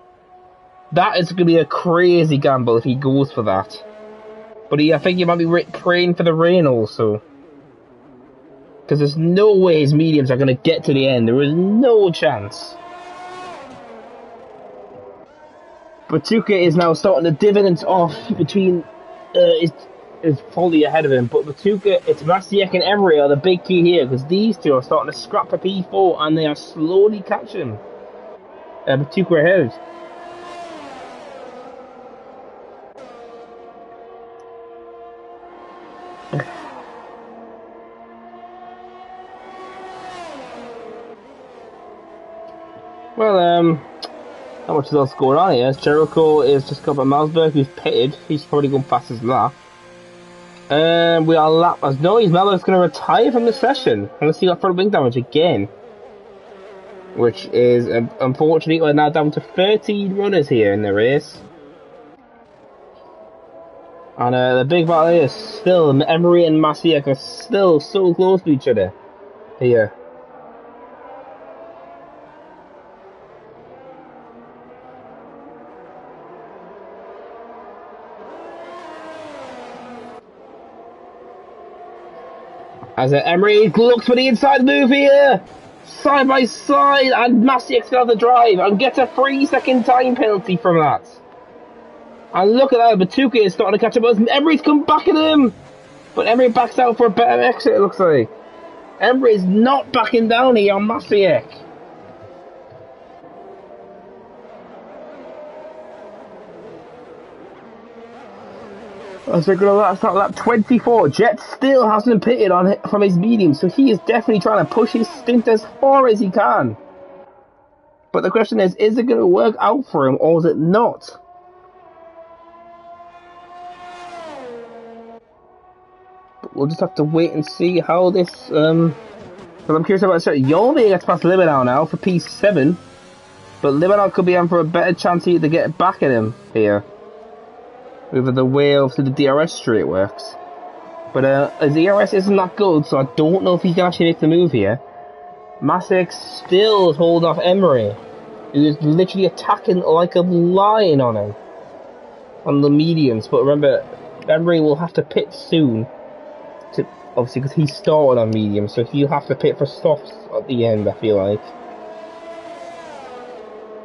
That is going to be a crazy gamble if he goes for that. But I think he might be praying for the rain also. Because there's no way his mediums are going to get to the end. There is no chance. Batuka is now starting to dividend off between... is fully ahead of him, but Batuka, it's Masiek and Emery are the big key here, because these two are starting to scrap for P4 and they are slowly catching him. Batuka ahead. Well, not much else going on here. Jericho is just got by Malsberg, who's pitted. He's probably going fast as that. We are lap as no, he's Malberg's going to retire from the session unless he got front wing damage again, which is unfortunately we're now down to 13 runners here in the race, and the big battle is still Emery and Masiek are still so close to each other here. As Emery looks for the inside move here, side by side, and Masiek's got the drive and gets a 3-second time penalty from that. And look at that, Batuka is starting to catch up as Emery's come back at him, but Emery backs out for a better exit, it looks like. Emery is not backing down here on Masiek. As we're going to start lap 24, Jet still hasn't pitted on from his medium, so he is definitely trying to push his stint as far as he can. But the question is it going to work out for him, or is it not? But we'll just have to wait and see how this, because I'm curious about it. Yolmi gets past Libanau now for P7, but Libanau could be on for a better chance here to get back at him here. Over the way of the DRS straight works. But his DRS isn't that good, so I don't know if he can actually make the move here. Masiek still is holding off Emery, who is literally attacking like a lion on him. On the mediums, but remember, Emery will have to pit soon. Obviously, because he started on mediums, so he'll have to pit for softs at the end, I feel like.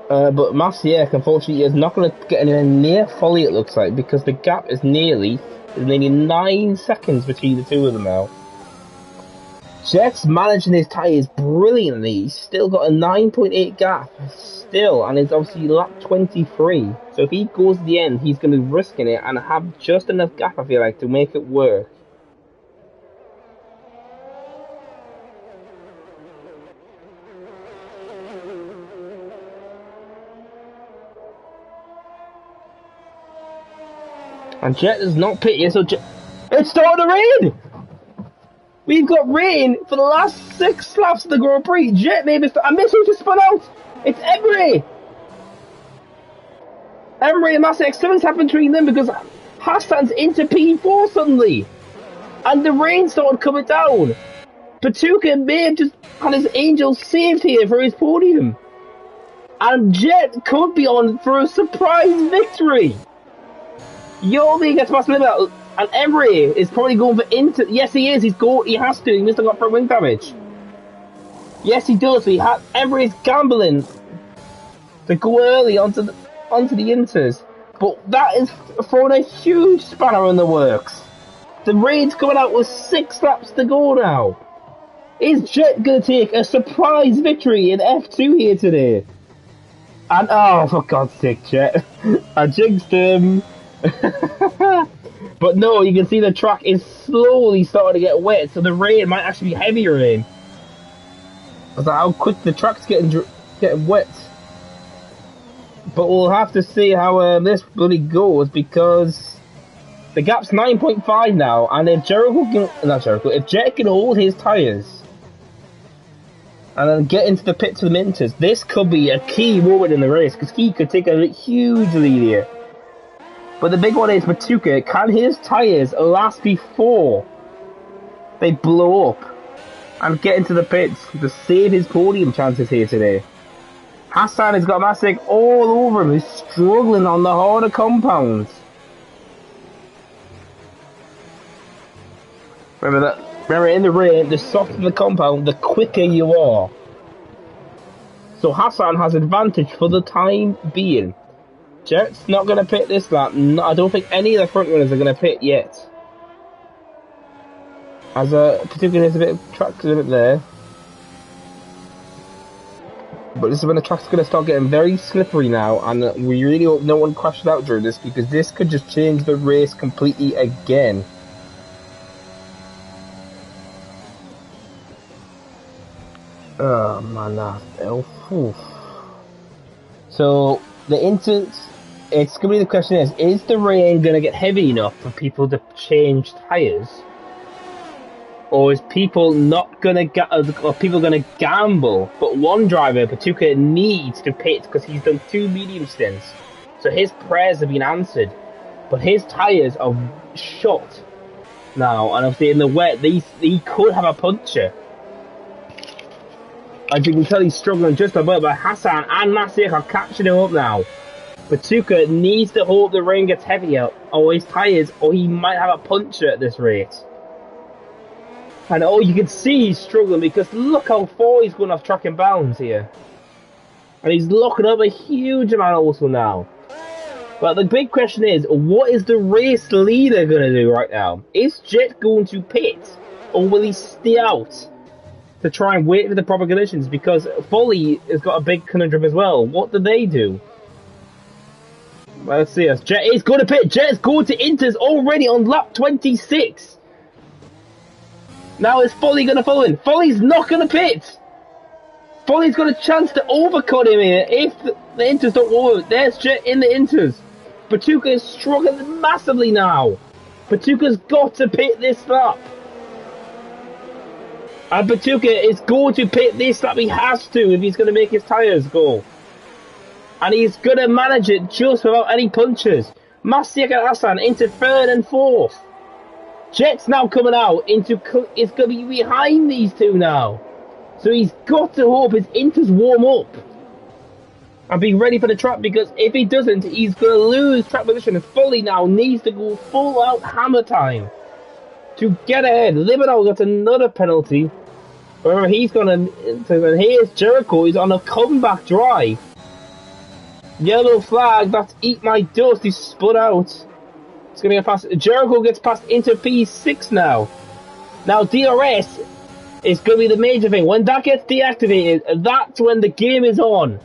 But Masiek, unfortunately, is not going to get anywhere near fully, it looks like, because the gap is nearly 9 seconds between the two of them now. Jet's managing his tyres brilliantly. He's still got a 9.8 gap, still, and it's obviously lap 23. So if he goes to the end, he's going to be risking it and have just enough gap, I feel like, to make it work. And Jet is not pitting, so Jet... It's starting to rain! We've got rain for the last 6 laps of the Grand Prix. Jet made a... I missed who just spun out! It's Emery! Emery and Masiek, something's happened between them because Hassan's into P4 suddenly. And the rain started coming down. Batuka may have just had his angel saved here for his podium. And Jet could be on for a surprise victory. Yobi gets past Libanau, and Emery is probably going for into. Yes, he is. He has to. He must have got front wing damage. Yes, he does. Emery's gambling to go early onto the inters. But that is throwing a huge spanner in the works. The raid's coming out with 6 laps to go now. Is Jet going to take a surprise victory in F2 here today? And oh, for God's sake, Jet. I jinxed him. But no, you can see the track is slowly starting to get wet, so the rain might actually be heavier rain. That's how quick the track's getting wet. But we'll have to see how this bloody goes, because the gap's 9.5 now, and if if Jet can hold his tyres and then get into the pits with the Minters, this could be a key moment in the race, because he could take a huge lead here. But the big one is Matuka, can his tyres last before they blow up and get into the pits to save his podium chances here today? Hassan has got Masik all over him, he's struggling on the harder compounds. Remember in the rain, the softer the compound, the quicker you are. So Hassan has advantage for the time being. Jet's not going to pit this lap. No, I don't think any of the front runners are going to pit yet. As particularly there's a bit of track limit there. But this is when the track's going to start getting very slippery now, and we really hope no one crashes out during this, because this could just change the race completely again. Oh man, so it's gonna be the question is the rain gonna get heavy enough for people to change tyres, or is people not gonna or people gonna gamble? But one driver, Patuka, needs to pit because he's done 2 medium stints, so his prayers have been answered. But his tyres are shot now, and obviously in the wet, he could have a puncture. As you can tell, he's struggling just a bit, but Hassan and Nasir are catching him up now. Patuka needs to hope the rain gets heavier, or his tyres, or he might have a puncture at this rate. And oh, you can see he's struggling, because look how far he's going off track and bounds here. And he's locking up a huge amount also now. But the big question is, what is the race leader going to do right now? Is Jet going to pit, or will he stay out to try and wait for the proper conditions? Because Folly has got a big conundrum as well. What do they do? Well, let's see. Jet is going to pit. Jet is going to Inters already on lap 26. Now is Folly going to follow in? Folly's not going to pit. Folly's got a chance to overcut him here if the Inters don't over. There's Jet in the Inters. Patuka is struggling massively now. Patuka's got to pit this lap. And Patuka is going to pit this lap. He has to if he's going to make his tyres go. And he's going to manage it just without any punches. Masiak and Hassan into 3rd and 4th. Jet's now coming out it's going to be behind these two now. So he's got to hope his Inters warm up and be ready for the track, because if he doesn't, he's going to lose track position. And Foley now needs to go full out hammer time to get ahead. Liminal got another penalty. Remember, he's going to... And here's Jericho. He's on a comeback drive. Yellow flag. That's Eat My Dust. He's split out. It's going to get past... Jericho gets past into P6 now. Now, DRS is going to be the major thing. When that gets deactivated, that's when the game is on.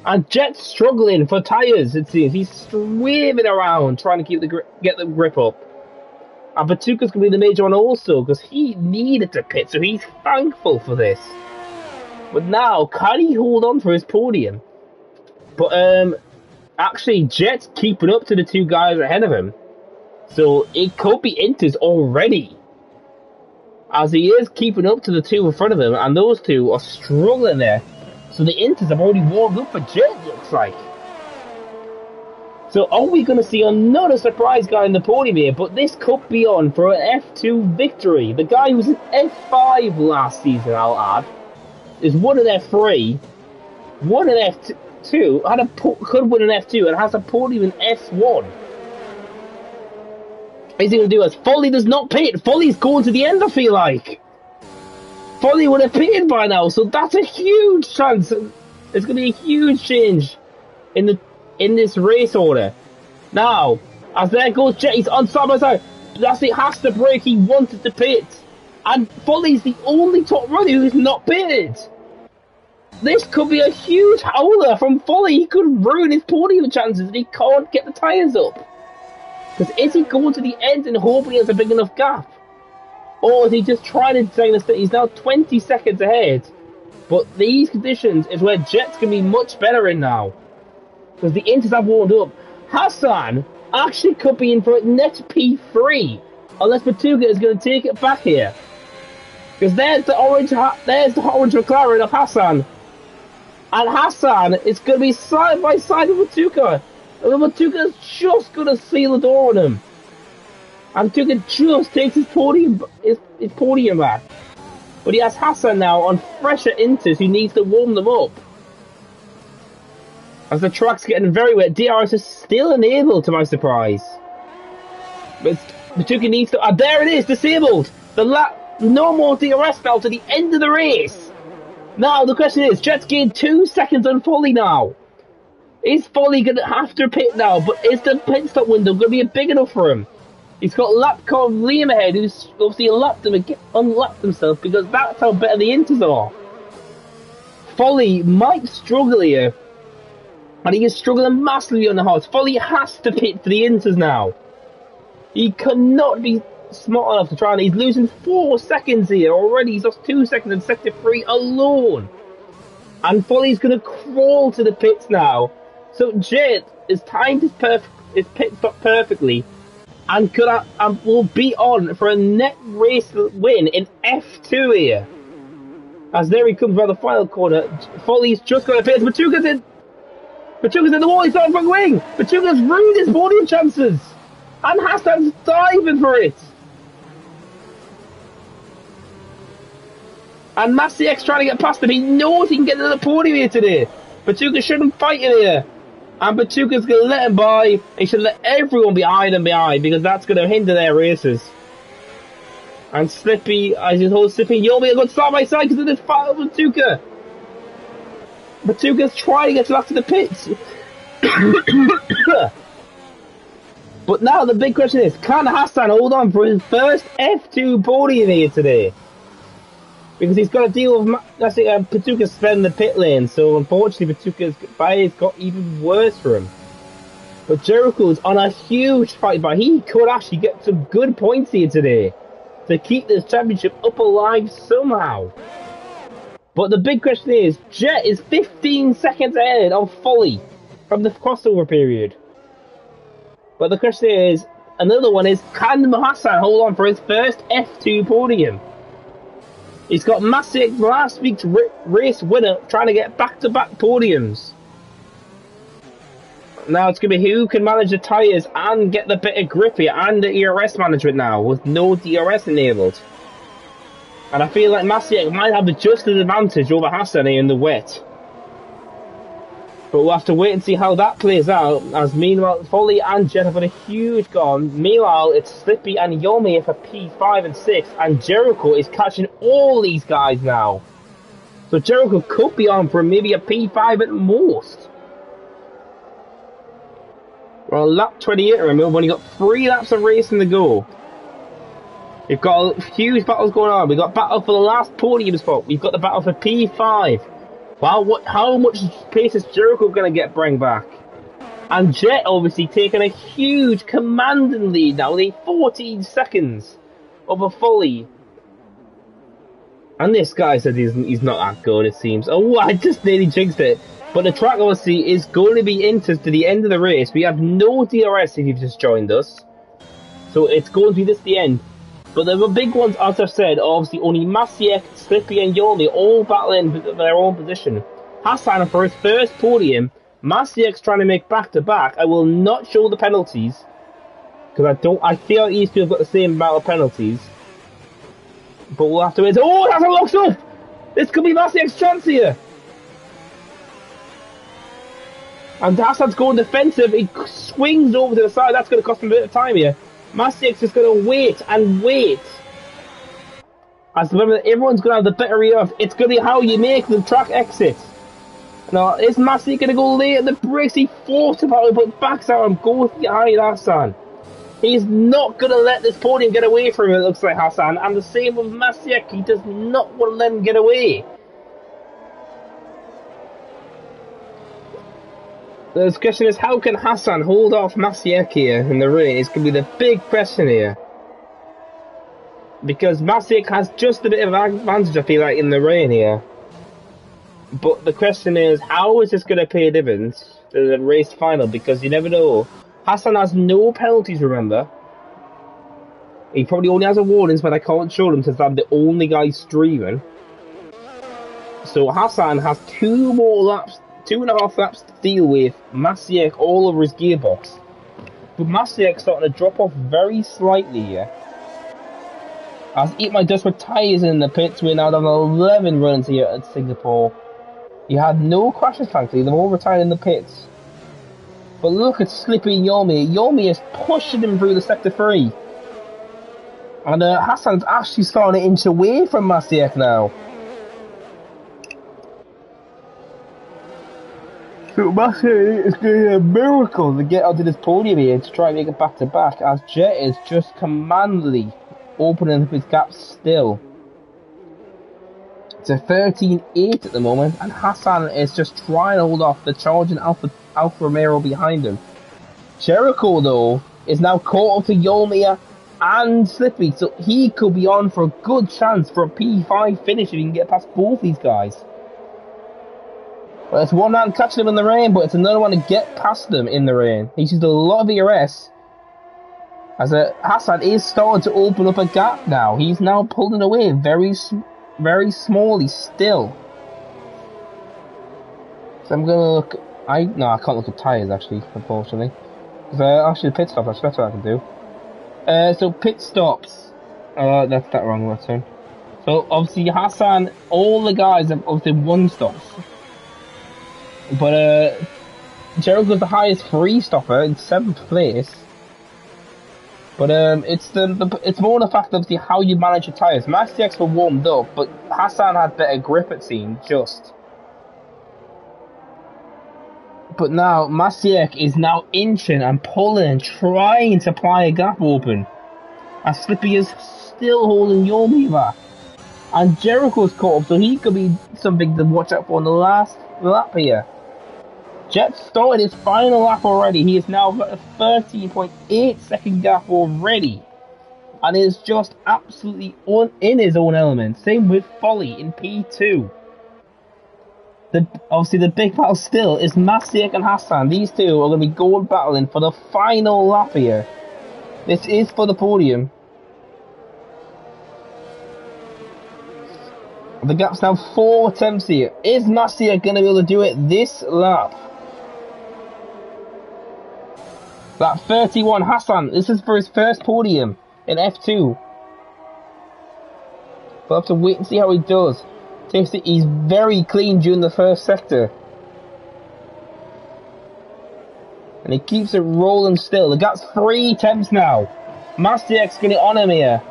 And Jet's struggling for tyres, it seems. He's swerving around trying to keep get the grip up. And Patuka's going to be the major one also, because he needed to pit, so he's thankful for this. But now, can he hold on for his podium? But actually, Jet's keeping up to the 2 guys ahead of him. So it could be Inters already, as he is keeping up to the 2 in front of him, and those 2 are struggling there. So the Inters have already warmed up for Jet, looks like. So are we going to see another surprise guy in the podium here? But this could be on for an F2 victory. The guy who was in F5 last season, I'll add, is won an F3, won an F2, could win an F2, and has a podium in F1. Is he going to do as Foley does not pit? Foley's going to the end, I feel like. Foley would have pitted by now, so that's a huge chance. It's going to be a huge change in this race order. Now, as there goes Jet, he's on side by side. That's it, has to break, he wanted to pit. And Folly's the only top runner who's not pitted. This could be a huge howler from Folly. He could ruin his podium chances and he can't get the tyres up. Because is he going to the end and hoping he has a big enough gap? Or is he just trying to design a stint? He's now 20 seconds ahead. But these conditions is where Jet's going to be much better in now. Because the Inters have warmed up. Hassan actually could be in for a net P3. Unless Matuga is going to take it back here. Because there's the orange McLaren of Hassan. And Hassan is going to be side by side with Matuka. And Matuka's just going to seal the door on him. And Matuka just takes his podium back. But he has Hassan now on fresher Inters who needs to warm them up. As the track's getting very wet, DRS is still enabled to my surprise. But Matuka needs to... there it is, disabled! No more DRS now to the end of the race. Now the question is, Jet's gained 2 seconds on Folly now. Is Folly going to have to pit now? But is the pit stop window going to be big enough for him? He's got Lapkov Liam ahead, who's obviously unlapped himself because that's how better the Inters are. Folly might struggle here. And he is struggling massively on the hards. Folly has to pit for the Inters now. He cannot be smart enough to try, and he's losing 4 seconds here already. He's lost 2 seconds in sector 3 alone. And Folly's going to crawl to the pits now. So Jet is timed his pit stop perfectly and will be on for a net race win in F2 here. As there he comes by the final corner. Folly's just got to pit. Matuka's in the wall. He's on front wing. Matuka's ruined his podium chances. And Hassan's diving for it. And Massey trying to get past him. He knows he can get to the podium here today. Matuka shouldn't fight it here. And Matuka's going to let him by. He should let everyone behind him because that's going to hinder their races. And Slippy, as his whole Slippy, you'll be a good side by side because of this fight of Matuka. Matuka's trying to get back to the pits. But now the big question is, can Hassan hold on for his first F2 podium here today? Because he's got to deal with Patuka's spending the pit lane, so unfortunately Patuka's buy's got even worse for him. But Jericho's on a huge fight back. He could actually get some good points here today to keep this championship up alive somehow. But the big question is, Jet is 15 seconds ahead of Folly from the crossover period. But the question is, another one is, can Hassan hold on for his first F2 podium? He's got Masic, last week's race winner, trying to get back-to-back podiums. Now it's going to be who can manage the tyres and get the bit of grip here and the ERS management now with no DRS enabled. And I feel like Masic might have just an advantage over Hassan in the wet. But we'll have to wait and see how that plays out, as meanwhile Folly and Jet have got a huge gone. Meanwhile it's Slippy and Yomi for P5 and 6, and Jericho is catching all these guys now. So Jericho could be on for maybe a P5 at most. We're on lap 28, remember, we've only got 3 laps of racing to go. We've got huge battles going on. We've got battle for the last podium spot. We've got the battle for P5. Wow, how much pace is Jericho going to get bring back? And Jet obviously taking a huge commanding lead now, only 14 seconds over Folly. And this guy said he's not that good, it seems. Oh, I just nearly jinxed it. But the track obviously is going to be Inters to the end of the race. We have no DRS if you've just joined us. So it's going to be this the end. But the big ones, as I've said, are obviously only Masiek, Slippy and Yomi all battling for their own position. Hassan for his first podium. Masiek's trying to make back-to-back. I will not show the penalties. Because I feel like these two have got the same amount of penalties. But we'll have to wait. Oh, that's a locks up! This could be Masiek's chance here. And Hassan's going defensive. He swings over to the side. That's going to cost him a bit of time here. Masiek's just going to wait and wait. As remember, everyone's going to have the better earth. It's going to be how you make the track exit. Now, is Massey going to go late at the brakes? He forced it out, but backs out and goes behind Hassan. He's not going to let this podium get away from him, it looks like, Hassan. And the same with Masiek. He does not want to let him get away. The question is, how can Hassan hold off Masiek here in the rain? It's going to be the big question here. Because Masiek has just a bit of an advantage, I feel like, in the rain here. But the question is, how is this going to pay dividends to the race final? Because you never know. Hassan has no penalties, remember. He probably only has a warnings, but I can't show them since I'm the only guy streaming. So Hassan has 2.5 laps to deal with Masiek all over his gearbox. But Masiek's starting to drop off very slightly here. As Eat My Dust with tyres in the pits, we're now down 11 runs here at Singapore. You had no crashes, thankfully. They're all retired in the pits. But look at Slippy and Yomi. Yomi is pushing him through the sector 3. And Hassan's actually starting to inch away from Masiek now. So Masiek is doing a miracle to get onto this podium here to try and make it back to back, as Jet is just commandingly opening up his gap still. It's a 13.8 at the moment, and Hassan is just trying to hold off the charging Alfa Romeo behind him. Jericho, though, is now caught up to Yomi and Slippy, so he could be on for a good chance for a P5 finish if he can get past both these guys. Well, it's one man catching him in the rain, but it's another one to get past them in the rain. He's used a lot of ERS. As Hassan is starting to open up a gap now. He's now pulling away very smallly still. So I'm going to look... No, I can't look at tyres, actually, unfortunately. Actually, the pit stop, that's what I can do. So, pit stops. That's that wrong button. So, obviously, Hassan, all the guys have obviously 1 stops. But, Jericho's the highest 3 stopper in 7th place. But it's more the fact of how you manage your tyres. Masiek's were warmed up, but Hassan had better grip, it seemed, just. But now Masiek is now inching and pulling and trying to pry a gap open. And Slippy is still holding Yomi back. And Jericho's caught up, so he could be something to watch out for in the last lap here. Jet started his final lap already. He is now got a 13.8 second gap already. And is just absolutely in his own element. Same with Folly in P2. Obviously the big battle still is Masiek and Hassan. These two are going to be gold battling for the final lap here. This is for the podium. The gap's now 4 attempts here. Is Masiek going to be able to do it this lap? Lap 31, Hassan, this is for his first podium in F2. We'll have to wait and see how he does. He's very clean during the first sector. And he keeps it rolling still. The gap's 3 attempts now. Masiek's getting on him here.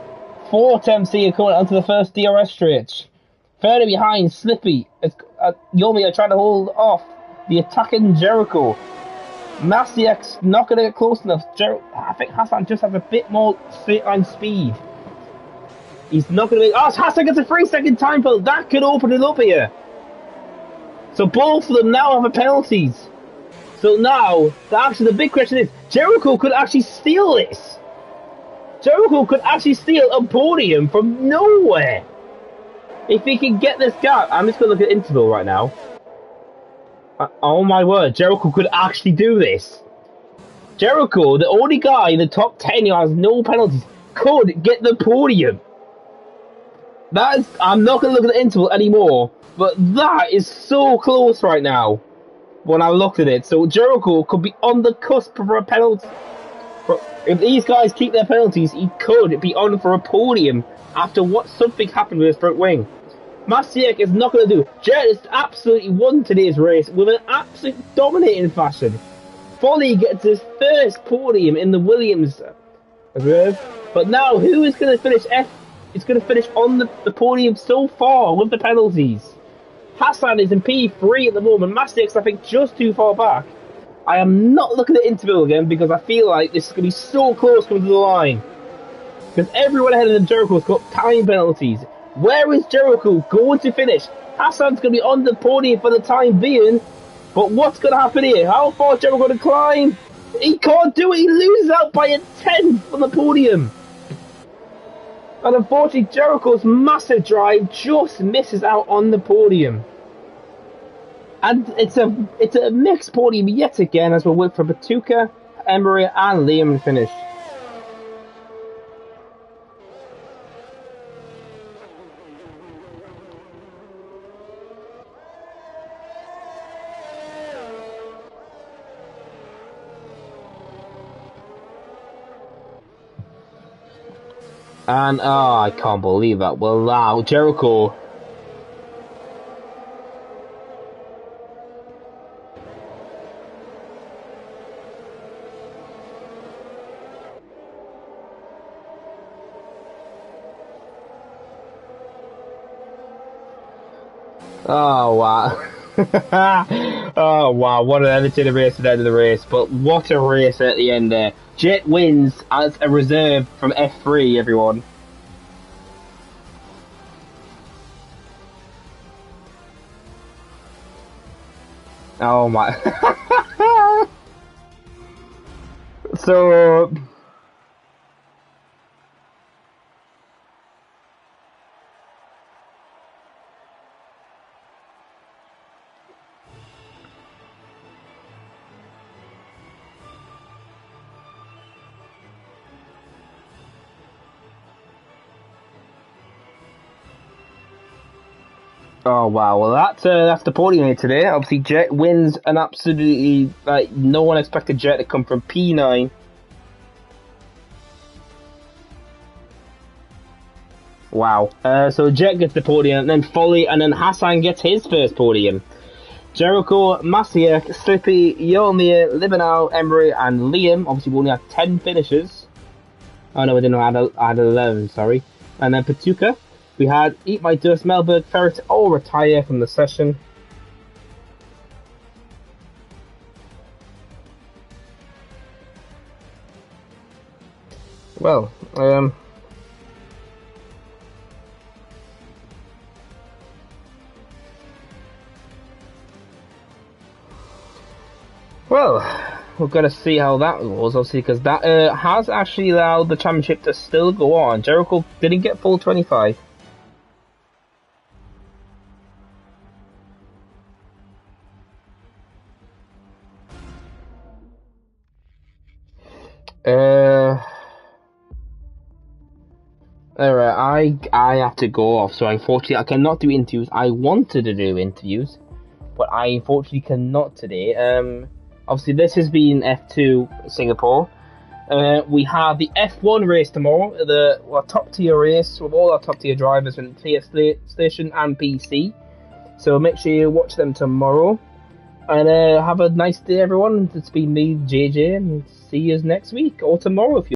4 attempts here coming onto the first DRS stretch. Further behind, Slippy. Yomi are trying to hold off the attacking Jericho. Masiek's not going to get close enough. I think Hassan just has a bit more straight line speed. He's not going to be... Oh, Hassan gets a 3-second time penalty. That could open it up here. So both of them now have penalties. So now, actually the big question is, Jericho could actually steal this. Jericho could actually steal a podium from nowhere. If he can get this gap. I'm just going to look at interval right now. Oh my word, Jericho could actually do this. Jericho, the only guy in the top 10 who has no penalties, could get the podium. I'm not going to look at the interval anymore, but that is so close right now when I looked at it. So Jericho could be on the cusp for a penalty. If these guys keep their penalties, he could be on for a podium after something happened with his front wing. Masiek is not going to do. Jet has absolutely won today's race with an absolute dominating fashion. Folly gets his first podium in the Williams reserve. But now, who is going to finish F? It's going to finish on the podium so far with the penalties. Hassan is in P3 at the moment. Mastic's, I think, just too far back. I am not looking at interval again because I feel like this is going to be so close coming to the line. Because everyone ahead of them, Jericho's got time penalties. Where is Jericho going to finish? Hassan's going to be on the podium for the time being. But what's going to happen here? How far is Jericho going to climb? He can't do it. He loses out by a tenth on the podium. And unfortunately, Jericho's massive drive just misses out on the podium. And it's a mixed podium yet again as we'll wait for Batuka, Emery and Liam to finish. And I can't believe that. Well, wow, Jericho. Oh wow. Oh wow, what an entertaining race at the end of the race, but what a race at the end there. Jet wins as a reserve from F3, everyone. Oh my. So oh wow, well that's the podium here today. Obviously Jet wins an absolutely, like, no one expected Jet to come from P9. Wow. So Jet gets the podium, and then Foley, and then Hassan gets his first podium. Jericho, Masiak, Slippy, Yomir, Libanow, Emery, and Liam. Obviously we only had 10 finishes. Oh no, we didn't add 11, sorry. And then Patuka. We had Eat My Dust, Melberg, Ferret all retire from the session. Well, we've got to see how that goes, obviously, because that has actually allowed the championship to still go on. Jericho didn't get full 25. Alright, I have to go off, so unfortunately I cannot do interviews. I wanted to do interviews, but I unfortunately cannot today. Obviously this has been F2 Singapore. We have the F1 race tomorrow, the top tier race with all our top tier drivers in PlayStation and PC. So make sure you watch them tomorrow. And have a nice day, everyone. It's been me, JJ, and see you next week or tomorrow if you